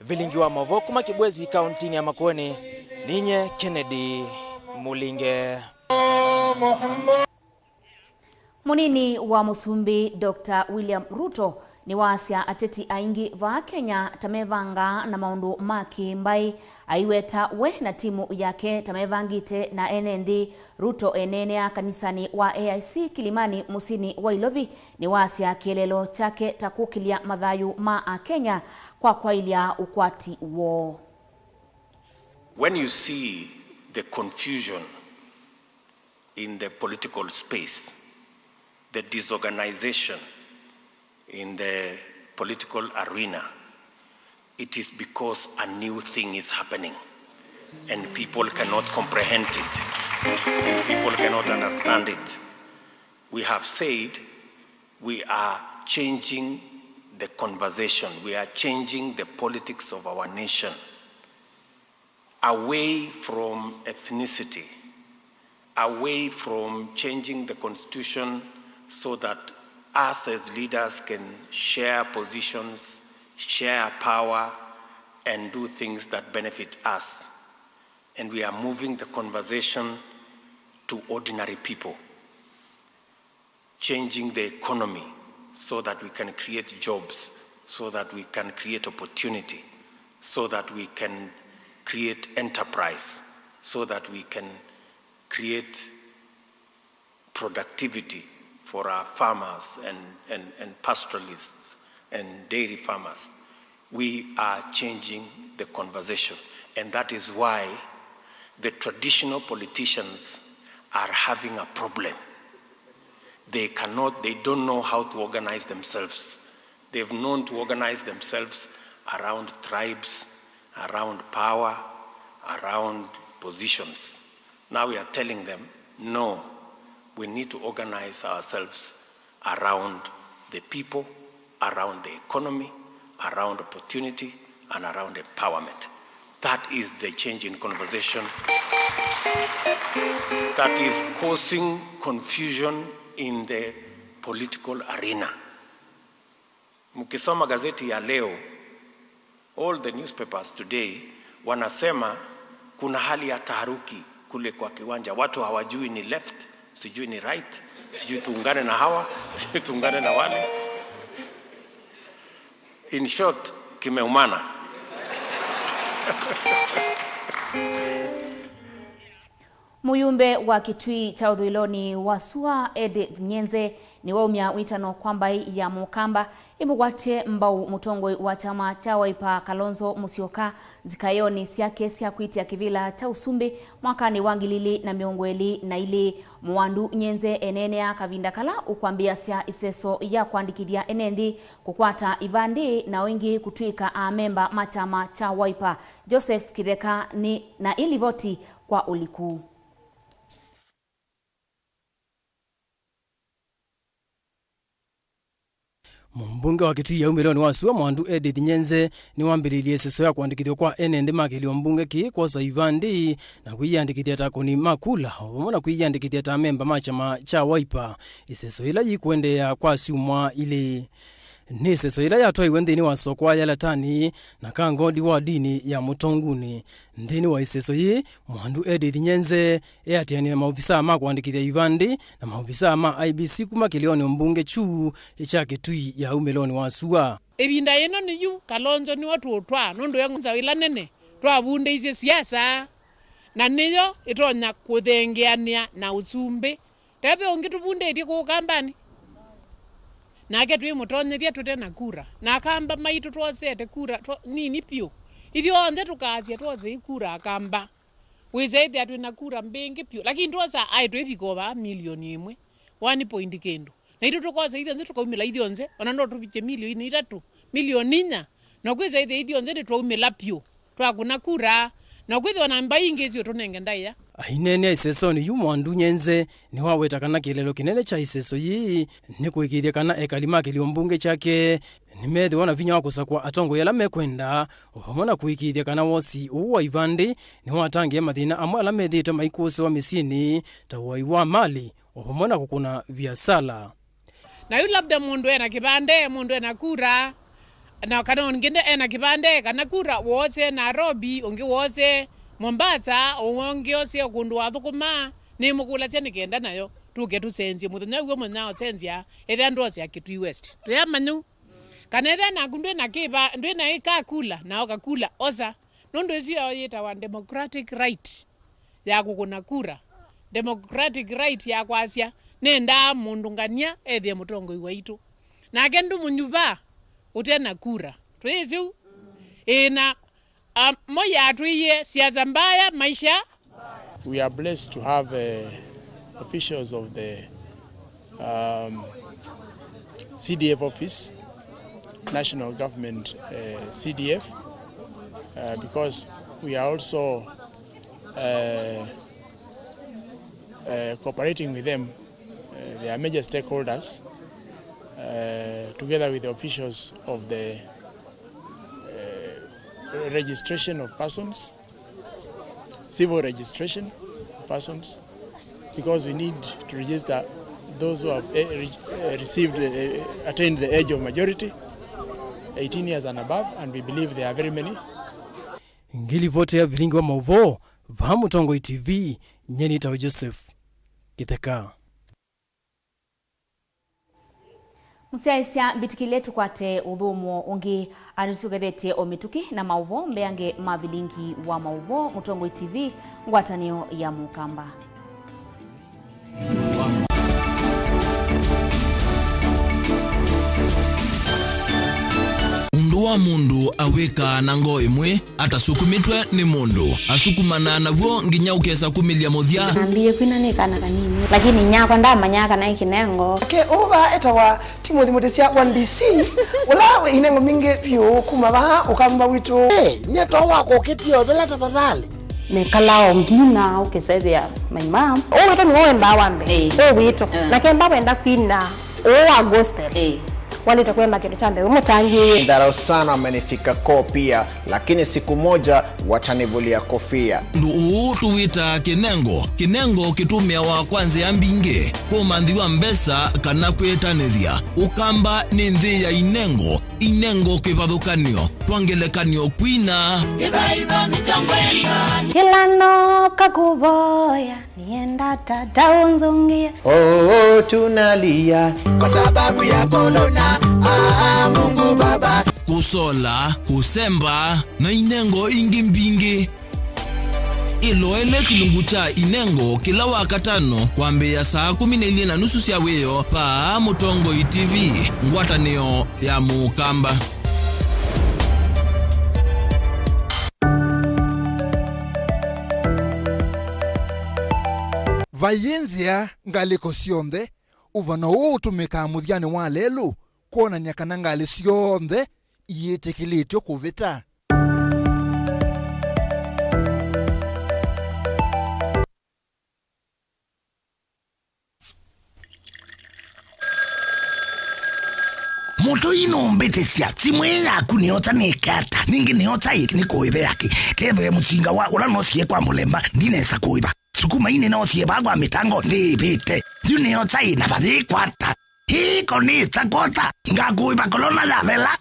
Vilingi wa Mauvoo kuma Kibwezi kauntini ya Makueni ninye Kennedy Mulinge. Munini wa Musumbi Dr. William Ruto ni wasia ateti aingi va Kenya tamevanga na maundu maki mbai aiweta we na timu yake tamevangite na enendi Ruto enenea kanisani wa AIC Kilimani Musini wa Ilovi ni wasia kielelo chake takukilia madhayu ma Kenya kwa ilia ukwati wo. When you see the confusion in the political space, the disorganization in the political arena, it is because a new thing is happening and people cannot comprehend it and people cannot understand it. We have said we are changing the conversation, we are changing the politics of our nation away from ethnicity, away from changing the constitution so that us as leaders can share positions, share power, and do things that benefit us. And we are moving the conversation to ordinary people, changing the economy so that we can create jobs, so that we can create opportunity, so that we can create enterprise, so that we can create productivity for our farmers and pastoralists and dairy farmers. We are changing the conversation. And that is why the traditional politicians are having a problem. They don't know how to organize themselves. They've known to organize themselves around tribes, around power, around positions. Now we are telling them, no, we need to organize ourselves around the people, around the economy, around opportunity, and around empowerment. That is the change in conversation that is causing confusion in the political arena. Mkisoma gazeti ya leo, all the newspapers today wanasema kuna hali ya taharuki kule kwa kiwanja. Watu hawajui ni left, sijui ni right, sijui tuungane na hawa, sijui tuungane na wale. In short, kimeumana. Muyumbe wa Kitui cha Uthuiloni Wasua Edith Nyenze ni waumia witano kwamba ya mukamba imugwate mbau mutongoi wa chama cha Wiper Kalonzo Musyoka zikayoni siake sia kwitia kivila cha usumbi mwakani wa 2022 Mwandu Nyenze enenea kavinda kala ukwambia sia iseso ya kuandikidia enendi kukwata ivandi na wengi kutwika amemba machama cha Wiper. Joseph Kideka ni na ilivoti kwa uliku. Mbunge wa Kitui ya Umiloni Wasua Mwandu Edith Nyenze ni wambiririe seso ya kuandikithio kwa enende makilio mbunge ki kwa saivandi na kuiandikithia takoni makula omona kuiandikithia ta memba machama cha Wiper iseso ila yikuendea kwa siumwa ile ni seso ila yatwa iwendeni wa sokwa ya latani na kangodi wa dini ya mutonguni ndini wa iseso yi Mwandu Edith Nyenze atiani na maofisa ma kuandikithia ivandi na maofisa ma IBC kuma kilioni mbunge chu cha Kitui ya Umiloni Wasua ebinda yeno niyu Kalonzo ni watu otwa nondo yangunza ila nene twabunde ize siasa na niyo itonya kuthengeania na usumbi tebe ongitubunde iti ku kambani nake twi mutonyethia tutena kura na kamba maitu twosete kura nini pio ithio onze tukasia twose kura kamba wizethi atwi na kura mbingi pio lakini twosa ai twibikoba milioni 1 kendo na ito tukosa ithio onze tukaumila ithio onze ona ndo tubiche milioni 3 milioni 4 na kwiza ithio onze ni twaumila pio twakuna kura na kwithwa na mbai ingezi tunenge ndaya ainene iseso ni yu Mwandu Nyenze ni waweta kana kilelo kinene cha iseso yi ni kuikithia kana ekalima kilio mbunge chake ni methi wana vinya wa kusakwa atongo yala mekwenda omona kuikithia kana wosi uwa ivandi ni watangia mathina amwe ala methite maikusi wa misini ta waiwa mali omona kukuna biasala na yu labda mundu ena kibande mundu ena kura na kana ongende ena kibande kana kura wose Nairobi onge wose Mombasa onge ose kundu wathukuma ni mukula cyane kenda nayo tuge tusenzie muthenya gwo mwana senzia ethe andu ose Kitui West ya manyu kana ethe na kundu na kiba ndu na ikakula na okakula osa nondo icio yita wa democratic right ya kukuna kura democratic right ya kwasia nenda mundu ngania ethe mutongo iwaitu na kendu munyuba utena kura twezu ina moya tuiye siasa mbaya maisha. We are blessed to have officials of the CDF office, national government CDF, because we are also cooperating with them. They are major stakeholders, together with the officials of the registration of persons, civil registration of persons, because we need to register those who have attained the age of majority, 18 years and above, and we believe there are very many. Ngili vote ya Vilingi wa Mauvoo, Vamutongo TV, Nyeni Tawe Joseph, Kiteka. Musiaisia bitikiletu kwate udhumo ungi anusugethete omituki na Mauvoo mbeange Vilingi wa Mauvoo Mutongo TV ngwatanio ya mukamba. Mundu wa mundu aweka nango imwe atasukumitwe ni mundu asukumana navuo nginya ukesa kumilia muthia nambiye kwina nekana kanini lakini nyako ndamanyaka na ikinengo uba etawa Timothy Mutesia 1DC ulawe inengo mingi pyo kuma ba ukamba witu nyeto wako kitio bila tafadhali me kala ongina o ke said ya my mom o wito ni o mba wambe o wito na ke mba wenda kwina o wa gospel wale takuwa makini chambe umutangi ndarau sana amenifika ko pia lakini siku moja watanivulia kofia ndu tuwita kinengo kitumia wa kwanza ya mbinge ko mandhiwa mbesa kana kwetanithia ukamba ni nthi ya inengo kivathukanio twangelekanio kwina hilano kakuboya nienda tataunzungia tunalia kwa sababu ya kolona Mungu Baba kusola kusemba na inengo ingi mbingi iloele kilungu cha inengo kila wakatano kwambia saa 12:30 cia weyo pa Mutongo TV ngwatanio ya Mukamba. Vayenzia ngaliko sionthe uvana utumika muthiani wa lelu kuona nyakana ngali sionthe iyetekilitio kuvita. Moto inombete cia timwe yaku niota nikata ningi niota ni kuibe yake ketho ya mutinga wa ula no cie kwa mulemba ndinesa kuiba sukuma ine no cie bagwa mitango ndibite niota ina bathi kwata hiko ni takota ngakuiba kolona ya vela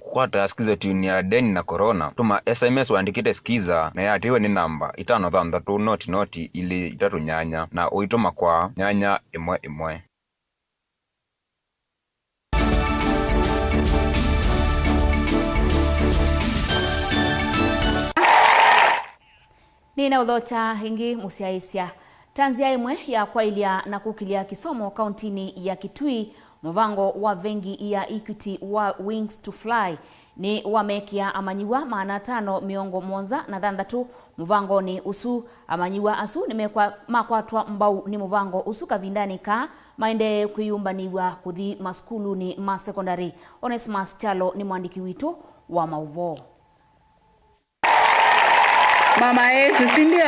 kwata skiza tune ya deni na corona tuma SMS waandikite skiza na yatiwe ni namba 533 noti ili 3 na uituma kwa 111. Nina udhocha hingi musiaisia. Tanzia imwe ya kwailia na kukilia kisomo kauntini ya Kitui mvango wa vengi ya Equity wa Wings to Fly ni wamekia amanyiwa maana 5 miongo monza na 3 mvango ni usu amanyiwa asu nimekwa makwatwa mbau ni mvango usu kavindani ka maende kuyumbaniwa kuthi maskulu ni masekondari. Onesmus Chalo ni mwandiki wito wa Mauvoo. Mama yesu sindio?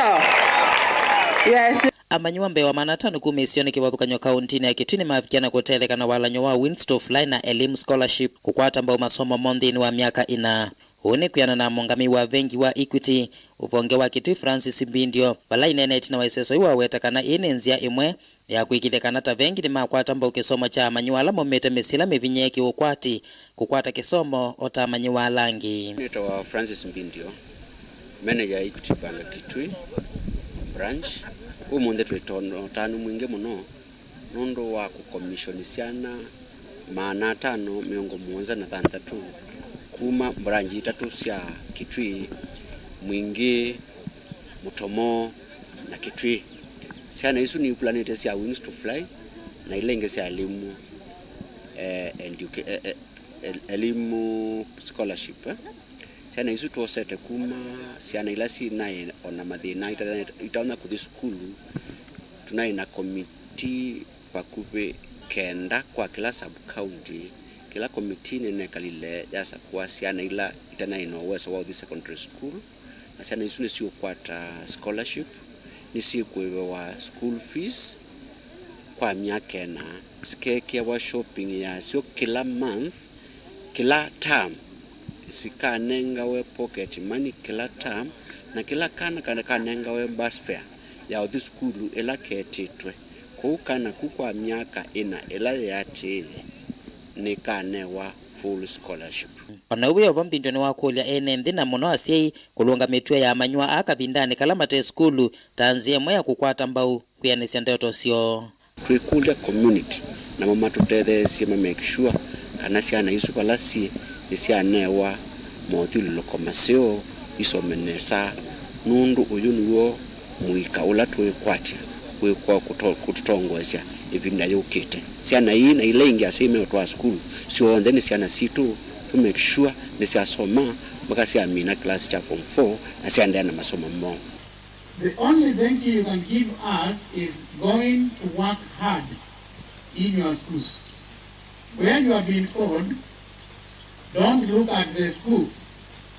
Yes. Amanywa mbewa maana 5 kumisioni kivathukanyo kauntini ya Kitui mafikiana kutelekana walanyo wa Wings to Fly na elimu scholarship kukwata mbao masomo mondhini wa miaka ina huni kuyana na mongami wa vengi wa Equity uvonge wa Kitui Francis Mbindio wala ineneti na waiseso iwa wetakana inenzia imwe ya kuikithekana ta vengi ni makwata mbao kisomo cha amanywa ala momete mesila mevinyeki ukwati kukwata kisomo ota amanywa alangi. Nito wa Francis Mbindio manager Equity Bank Kitui branch umunde twetono tanu mwinge muno nondo wa kukomishonisiana maana 5 miongo monza na 3 kuma branch 3 cia Kitui mwingi Mutomo na Kitui siana isu ni planete cia Wings to Fly na ilenge cia elimu scholarship siana isu tuosete kuma siana ilasi nae ona mathina itaona kuthi skulu tunai na committee pakupe kenda kwa kila sub county kila committee nene kalile yasa kwa siana ila itana ino uwezo wa the secondary school na siana isu nisi ukwata scholarship nisi kuewa school fees kwa miaka na skeke wa shopping ya sio kila month kila term sikanenga we pocket money kila term na kila kana kanenga we bus fare ya the school ela ketitwe kukana kukwa miaka ina ela yati ni kanewa full scholarship. Wanauwe wa Mbindio ni wakulia enendi na muno asiei kulunga mitue ya amanywa akavindani kalamate skulu tanzia mwea kukwata mbau kuyanisia ndeoto sio. Tuikulia community na mama tutede sima make sure kana siana isu palasi isianewa moduli lokomaseo isomenesa nundu uyunuo muika ula tuikwatia kwa kututongozia ibinda yukite siana hii na ile ingia sime otwa school sio ndeni siana situ to make sure ni siasoma mpaka siamina class cha form 4 na sianda na masomo mo. The only thank you can give us is going to work hard in your schools. Where you have been called, don't look at the school.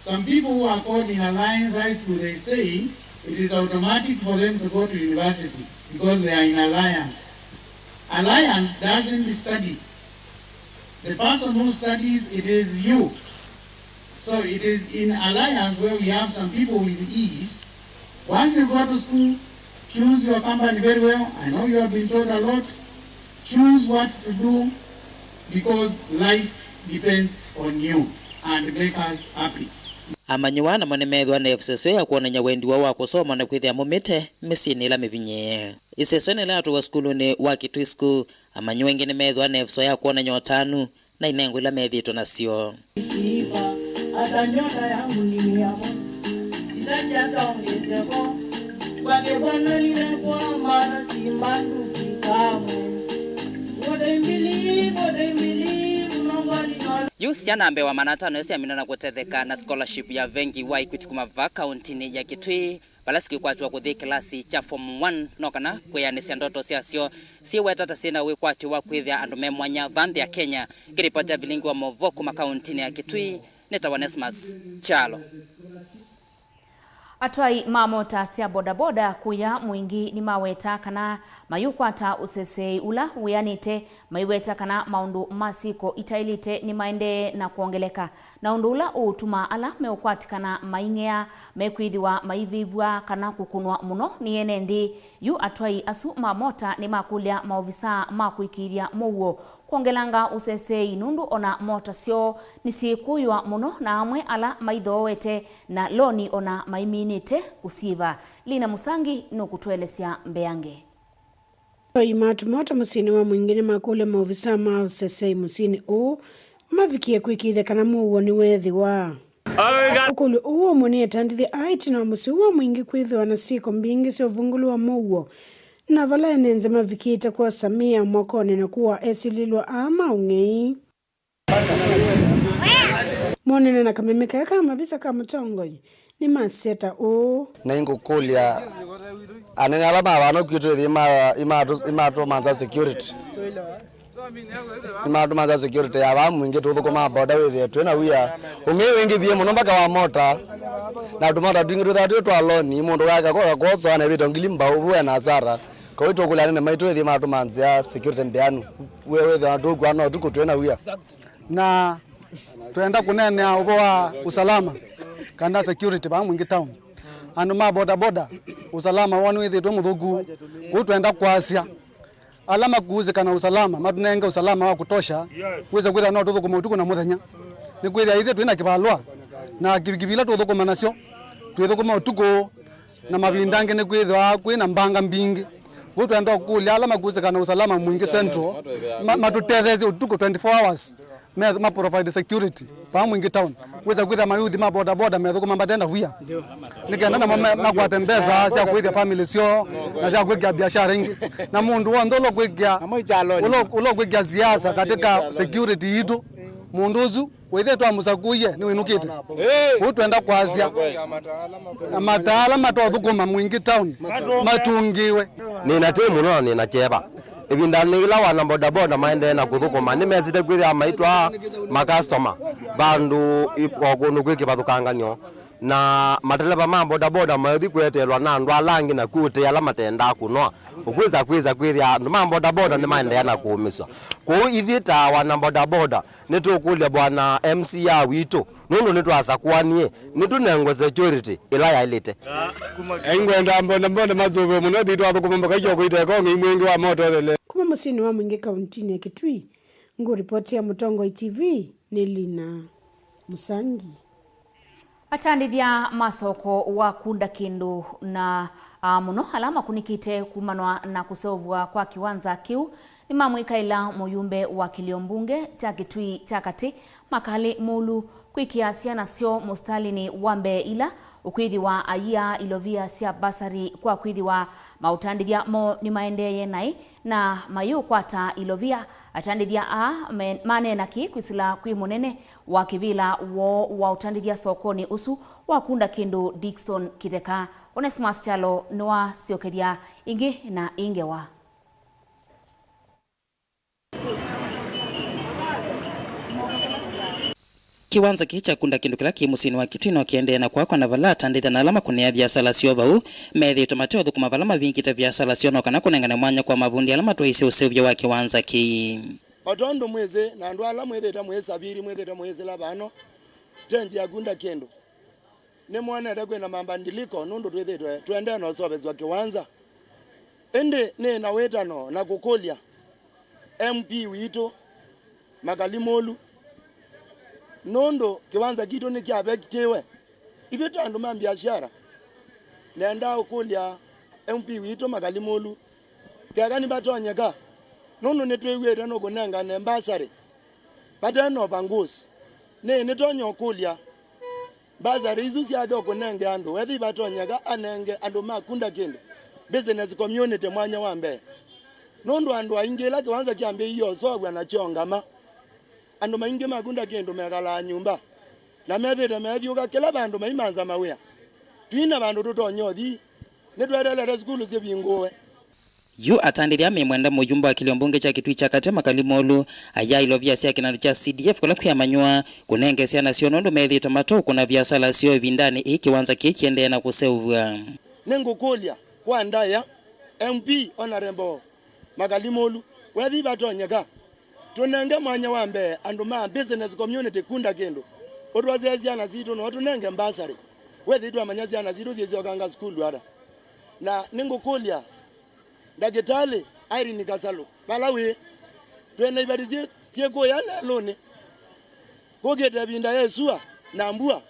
Some people who are called in Alliance High School, they say it is automatic for them to go to university because they are in alliance. Alliance doesn't study. The person who studies, it is you. So it is in alliance where we have some people with ease. Once you go to school, choose your company very well. I know you have been told a lot. Choose what to do because life depends on you and make us happy. Amanyiwa na mone methwa na FCC ya kuonanya wendi wa kusoma na kwithia mumite misini la mivinye. Isesone la atu wa skulu ni wa Kitui School. Amanyiwa ingine methwa na FCC ya kuonanya otanu na inengu ila methito na sio. Hata nyota yangu niliamo sitaki hata ongezeko kwake Bwana nimekuwa mara simbanduki kamwe. What I believe nobody knows. Yusiana ambe wa manatano yesi aminona kutetheka na scholarship ya Vilingi wa Equity Kumava County ya Kitui balasiki kwatwa kuthi klasi cha form 1 nokana kweyanisia ndoto siasio siwetata sina wikwati wa kwithia andu memwanya vandhi ya Kenya kiripota Vilingi wa Mauvoo kuma County ya Kitui Netawanesmas Chalo. Atwai mamota sia bodaboda kuya mwingi ni maweta kana mayukwata usesei ula uyanite maiweta kana maundu masiko itailite ni maende na kuongeleka na undula utuma ala meukwatikana maingea mekwithiwa maivibwa kana kukunwa muno ni enendi yu atwai asu mamota ni makulia maovisa makuikiria Mauvoo kuongelanga usesei nundu ona mota sio nisikuywa muno na amwe ala maithowete na loni ona maiminite usiva. Lina Musangi no kutuelesya mbeange. Imatu mota musini wa mwingine makule maovisa ma usesei musini o mavikie kwikithe kana Mauvoo ni wethi wa ukulu uo muni etandithi aiti na musi uo mwingi kwithwa na siko mbingi sio vungulu wa Mauvoo na vala enenze mavikita kwa Samia mwakone na kuwa esililwa ama ungei monene na kamemeka ya kama bisa kama tongoji ni maseta o na ingo kulia anene alama wano kitu imatu manza security imatu manza security ya wamu inge tuudhu kuma boda wethi tuena wia ungei ingi bie muno mpaka wa mota na tumata dingiru thatu twa loni mundu waka kwa kosa na bito ngilimba uwe na asara kwa hiyo tukulane na maitu wethi imatu manza security mbianu wewe wethi watu kwa no tuko tuena wia na tuenda kunene ubo wa usalama kanda security ba mwingi town anu ma boda usalama wanu wethi twa muthugu tuenda kwasia alama kuuze kana usalama matunenga usalama wa kutosha weza kwitha no tuthuku mutuku na muthenya ni kwitha ithe twina kibalwa na kibila tuthuku manasio twithuku mutuku na mabindange ni kwitha kwina mbanga mbingi twenda kulia alama kuuze kana usalama mwingi central matutetheze utuku 24 hours ma provide security pa mwingi town weza kwitha mayuthi ma boda methuku mambadenda huya nikenda na makwate mbesa cia kwithia family sio na cia kwikia biashara ingi na mundu wonthe ulo kwikia siasa katika security itu mundu uzu withe twa musakuye ni winukite utwenda kwasia matala matothukuma mwingi town matungiwe nina timu no nina cheba ibinda nigila wana boda maende na kuthukuma nimezite kwithia maitwa makastoma bandu ikokunu kwikibathukanganio na mateleba ma boda mathi kwetelwa na andu alangi na kute ala matenda kunwa ukwiza kwithia andu ma boda ni maende na kuumiswa ko ithita wana boda nitukulia bwana MCA witu nundu nitwasakwanie nitunengwe security ila yailite engwenda boda mazobe muno thitwa thukuma mbaka yoko iteko ngi mwingi wa moto thele kuma musini wa mwingi kauntini ya Kitui ngo ripoti ya Mutongo TV ni Lina Musangi. Atandithia masoko wa kunda kindu na muno alama kunikite kumanwa na kusovwa kwa kiwanza kiu ni mamwikaila muyumbe wa kiliombunge cha Kitui chakati makali mulu kwikia siana sio mustalini wambe ila ukwithi wa aya ilovia sia basari kwa kwithi wa mautandithia mo ni maendeye nai na mayu kwata ilovia atandithia manena ki kwisila kwi munene wa kivila wo wa utandithia sokoni usu wa kunda kindu Dickson Kitheka Onesmus Chalo noa siokeria ingi na ingewa kiwanza kicha kunda kindu kila kimusini wa kitwino kiende na kwa na vala tanditha na alama kunea biasala sio vau methi tomateo thukuma vala mavinkita biasala sio no kana kunengana mwanya kwa mavundi alama twaise usevya wa kiwanza ki otondo mweze na ndo ala mweze ta mweze sabiri mweze ta mweze labano stage ya gunda kendo ne mwana da kwena mambandiliko nundo twethe twende no sobezwa kiwanza ende ne na wetano na kukolya MP wito makalimolu nondo kiwanza kito ni kyabe kitewe ivita ndo mambiashara nenda ukolya MP wito makalimolu kagani batonyeka nono netweweta no kunanga nembasare batano bangosi ne netonyo ukolya bazari izusi ado kunenge ando wethi batonyeka anenge ando makunda kende business community mwanya wambe nondo ando aingela kiwanza kiambe hiyo so bwana chongama ando mainge makunda kendo megala nyumba na methete methiuka kila bandu maimanza mawia twina bandu tutonyothi netwerelere skulu cia bingowe yu atandiria memwenda mujumba wa kiliombunge cha kitui cha Katema Kalimolu ayailo vya sia kinalo cha CDF kula kuyamanywa kunenge sia nasio nondo methi tomato kuna vya sala sio vindani ikiwanza kikiende na kusevwa nengo kolya kwa ndaya MP honorable Makalimolu wethi batonyeka tunenge mwanya wambe andu ma business community kunda kendo odwazezia na zito no tunenge mbasari wethi twa manyazia na zito zizio kanga school ara na ningo kolya dagitali Irene Kasalo balawe twena ibadizie sieko yana lone kogeta binda Yesua na mbua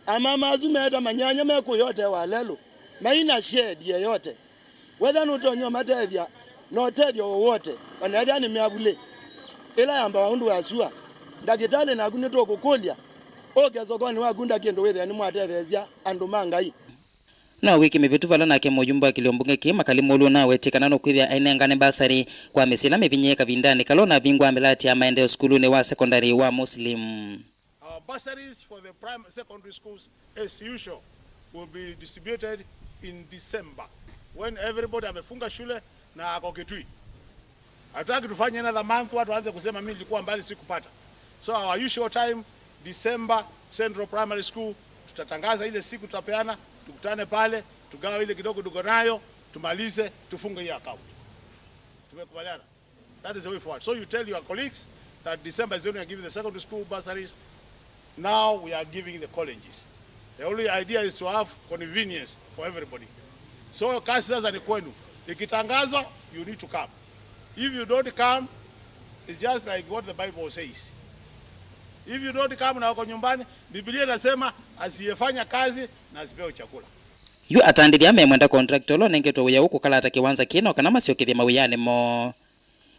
amama azumeta manyanya meko yote walelo maina shed yote whether no tonyo matethia no tethio wote wanadia ni miabule ila yamba waundu wasua dagitali na kunito kukolya ogezogoni wagunda kendo wethe ni mwatethezia andu mangai na wiki mivitu vala nake mujumba kiliombunge ki Makalimolu na wetekana no kwithia ainengane basari kwa misila mivinyeka vindani kalona vingwa melati ya maendeleo skulu ne wa secondary wa Muslim. Our bursaries for the primary secondary schools as usual will be distributed in December when everybody amefunga shule na ako Kitui. Hataki tufanye another month watu waanze kusema mimi nilikuwa mbali sikupata. So our usual time December Central Primary School tutatangaza ile siku tutapeana, tukutane pale, tugawa ile kidogo tuko nayo, tumalize, tufunge hiyo account. Tumekubaliana. That is the way forward. So you tell your colleagues that December is when we are giving the secondary school bursaries. Now we are giving the colleges. The only idea is to have convenience for everybody. So kasi sasa ni kwenu. Ikitangazwa, you need to come. If you don't come, it's just like what the Bible says. If you don't come na uko nyumbani, Biblia inasema asiyefanya kazi na asipewe chakula. Yu atandiria memwenda contractor lo nengeto ya huko kala atakiwanza kino kana masio kithia mawiyane mo.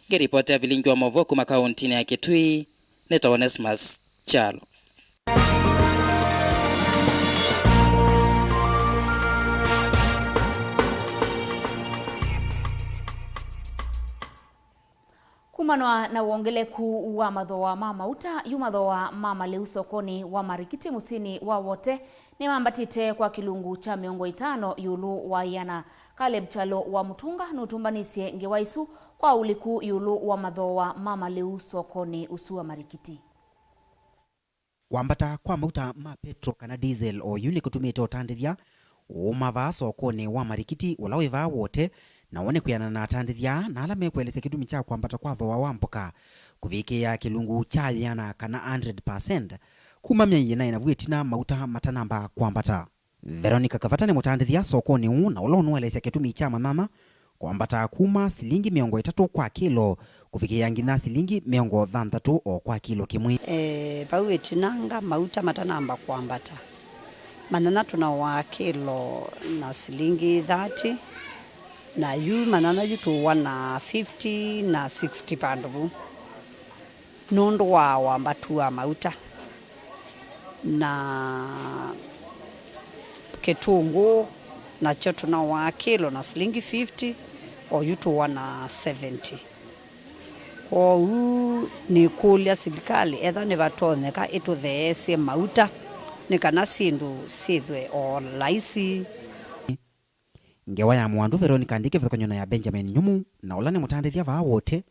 Geripoti ya Vilingi wa Mauvoo kuma kaunti ya Kitui, Neta Onesmus Chalo. Kumanwa na uongeleku wa madhoa mama uta yu madhoa mama leu sokoni wa marikiti musini wa wote ni mambatite kwa kilungu cha miongo 5 yulu wa yana Caleb Chalo wa Mutunga nutumbanisye ngewaisu kwa uliku yulu wa madhoa mama leu sokoni usua marikiti. Kwambata kwa mauta ma petro kana diesel o yuni kutumite otandithia umava sokoni wa marikiti ulawiva wote na wone kuyana na atandithia na alame kueleza kitumi cha kwambata kwa thoa wa mpoka kuvikia kilungu cha yana kana 100% kumamia yina inavuetina mauta matanamba kwambata. Veronica Kavata ni mutandithia sokoni huu na ula unueleza kitumi cha mama kwambata kuma silingi 300 kwa kilo kufikia ngina silingi 300 o kwa kilo kimwi. Bawetinanga mauta matanamba kwambata manana tuna wa kilo na silingi 30 na yu manana yutu wana 50 na 60 pandu nondo wa wambatu wa mauta na ketungu na choto na wa kilo na silingi 50 o yutu wana 70 o u ni kulia serikali etha ne batoneka ituthese mauta ni kana sindu sithwe o laisi ngewa ya mwandu Veronica ndike vikonyona ya Benjamin Nyumu na ulane mutandithia va wote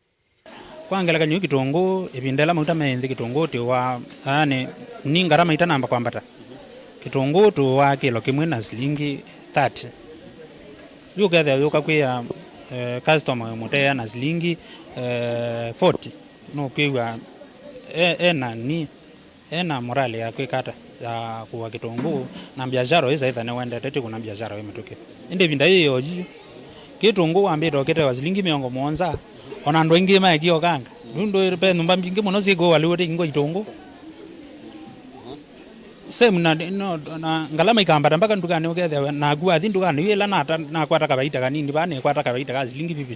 kwangela nyu kitungu ibindela mauta mendi kitungu tiwa yani ni ngarama itanamba kwambata kitungu tuwa kilo kimwe na shilingi 30 yugathe yukakwia customer mutea na shilingi 40 no kiwa ena morale ya kwikata ya kuwa kitungu na biashara hizo aidha wende tete kuna biashara imetokea inde binda hiyo jiju kitungu ambito kete wa shilingi 100 ona ndo ingi ma kio kanga ndo ipe numba mbingi muno zigo waliwote ingo kitungu same na ngalama ikambata mpaka ndukane ugethe na gua thi ndukane wila na kwata kabaita kanini bane kwata kabaita ka shilingi 50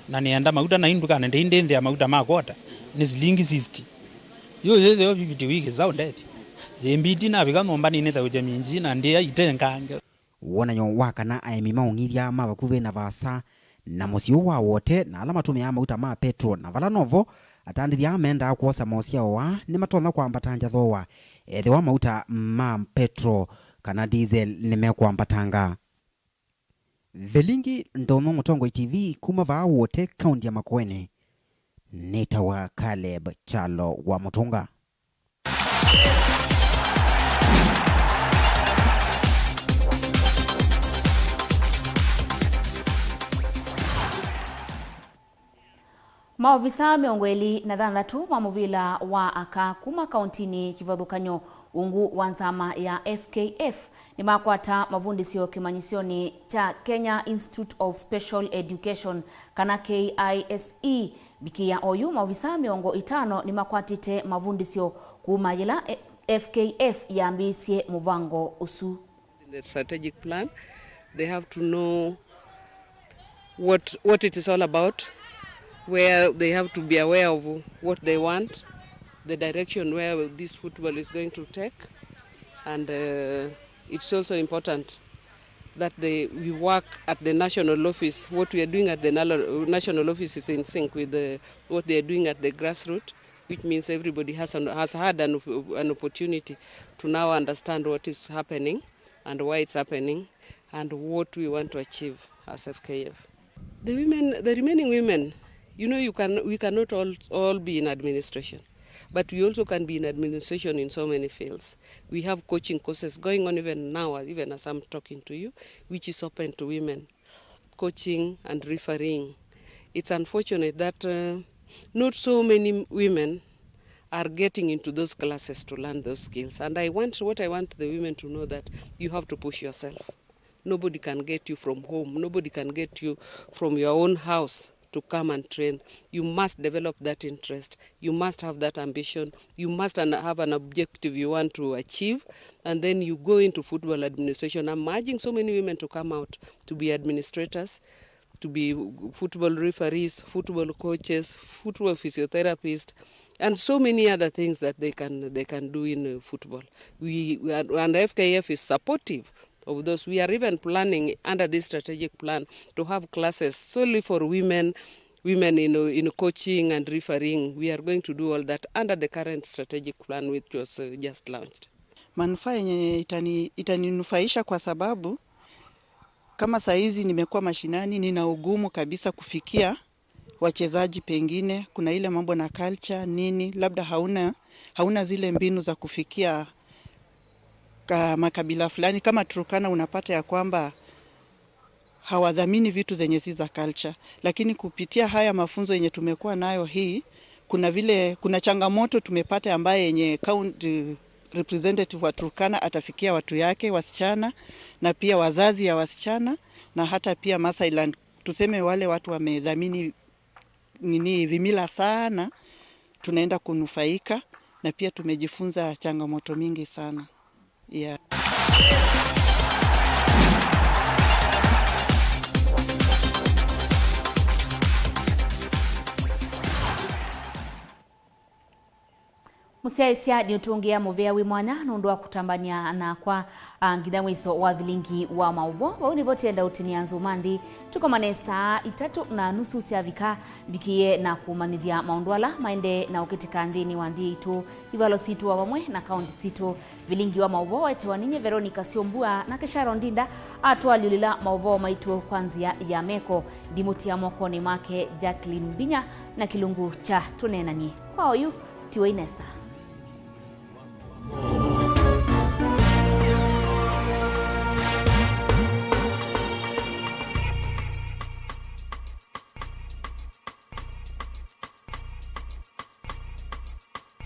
na nienda mauta na indukane ndinde ya mauta makota ni shilingi 60 yo yo 50 wiki zao ndeti yembiti na bika nomba nine ta ujaminji na ndia itengange wona nyo wakana aemi maungithia mabakuve na vasa na musio wa wote na alama tumia mauta ma petro na vala novo atandithia amenda kuosa mosia wa ni matona kwambatanja thowa ethe wa mauta ma petro kana diesel nimekwambatanga. Vilingi Ndono Mutongo TV kuma va wote kaunti ya Makueni. Neta wa Caleb Chalo wa Mutunga. Maofisa miongweli na thanthatu wa muvila wa aka kuma kauntini Kivothukanyo ungu wa nzama ya FKF ni makwata mavundisio kimanyisioni cha Kenya Institute of Special Education kana KISE bikia oyu maofisa miongo itano ni makwatite mavundisio kuma yila FKF ya mbisye muvango usu. In the strategic plan they have to know what it is all about, where they have to be aware of what they want, the direction where this football is going to take, and it's also important that we work at the national office. What we are doing at the national office is in sync with what they are doing at the grassroots, which means everybody has had an opportunity to now understand what is happening and why it's happening and what we want to achieve as FKF. The remaining women, you know, we cannot all be in administration, but we also can be in administration in so many fields. We have coaching courses going on even now, even as I'm talking to you, which is open to women, coaching and refereeing. It's unfortunate that not so many women are getting into those classes to learn those skills. And what I want the women to know that you have to push yourself. Nobody can get you from home. Nobody can get you from your own house to come and train. You must develop that interest. You must have that ambition. You must have an objective you want to achieve. And then you go into football administration. I'm urging so many women to come out to be administrators, to be football referees, football coaches, football physiotherapists, and so many other things that they can do in football. And FKF is supportive of those. We are even planning under this strategic plan to have classes solely for women in coaching and refereeing. We are going to do all that under the current strategic plan which was just launched. Manufaa yenye itaninufaisha kwa sababu kama saizi nimekuwa mashinani, nina ugumu kabisa kufikia wachezaji pengine, kuna ile mambo na culture nini, labda hauna zile mbinu za kufikia makabila fulani. Kama Turkana unapata ya kwamba hawadhamini vitu zenye si za culture, lakini kupitia haya mafunzo yenye tumekuwa nayo hii, kuna changamoto tumepata ambaye yenye county representative wa Turkana atafikia watu yake wasichana na pia wazazi ya wasichana na hata pia Masailand, tuseme wale watu wamedhamini vimila sana, tunaenda kunufaika na pia tumejifunza changamoto mingi sana. Yeah. Musiaisia ni utungia muvea wimwanya nundua kutambania na kwa ngidamwiso wa Vilingi wa Mauvoo wauni vote enda utini anzu mandi tuko manesa 3:30 siavika bikie na kumanithia maundwala maende na ukitika ndini wa nthi itu ivalo situ wa wamwe na kaunti situ Vilingi wa Mauvoo etewa ninye Veronica Siombua na Kesharo Ndinda atwaliulila Mauvoo maitu kwanzia ya meko dimutia mokoni make Jacqueline Binya na kilungu cha tunenanie kwa oyu tiwa inesa.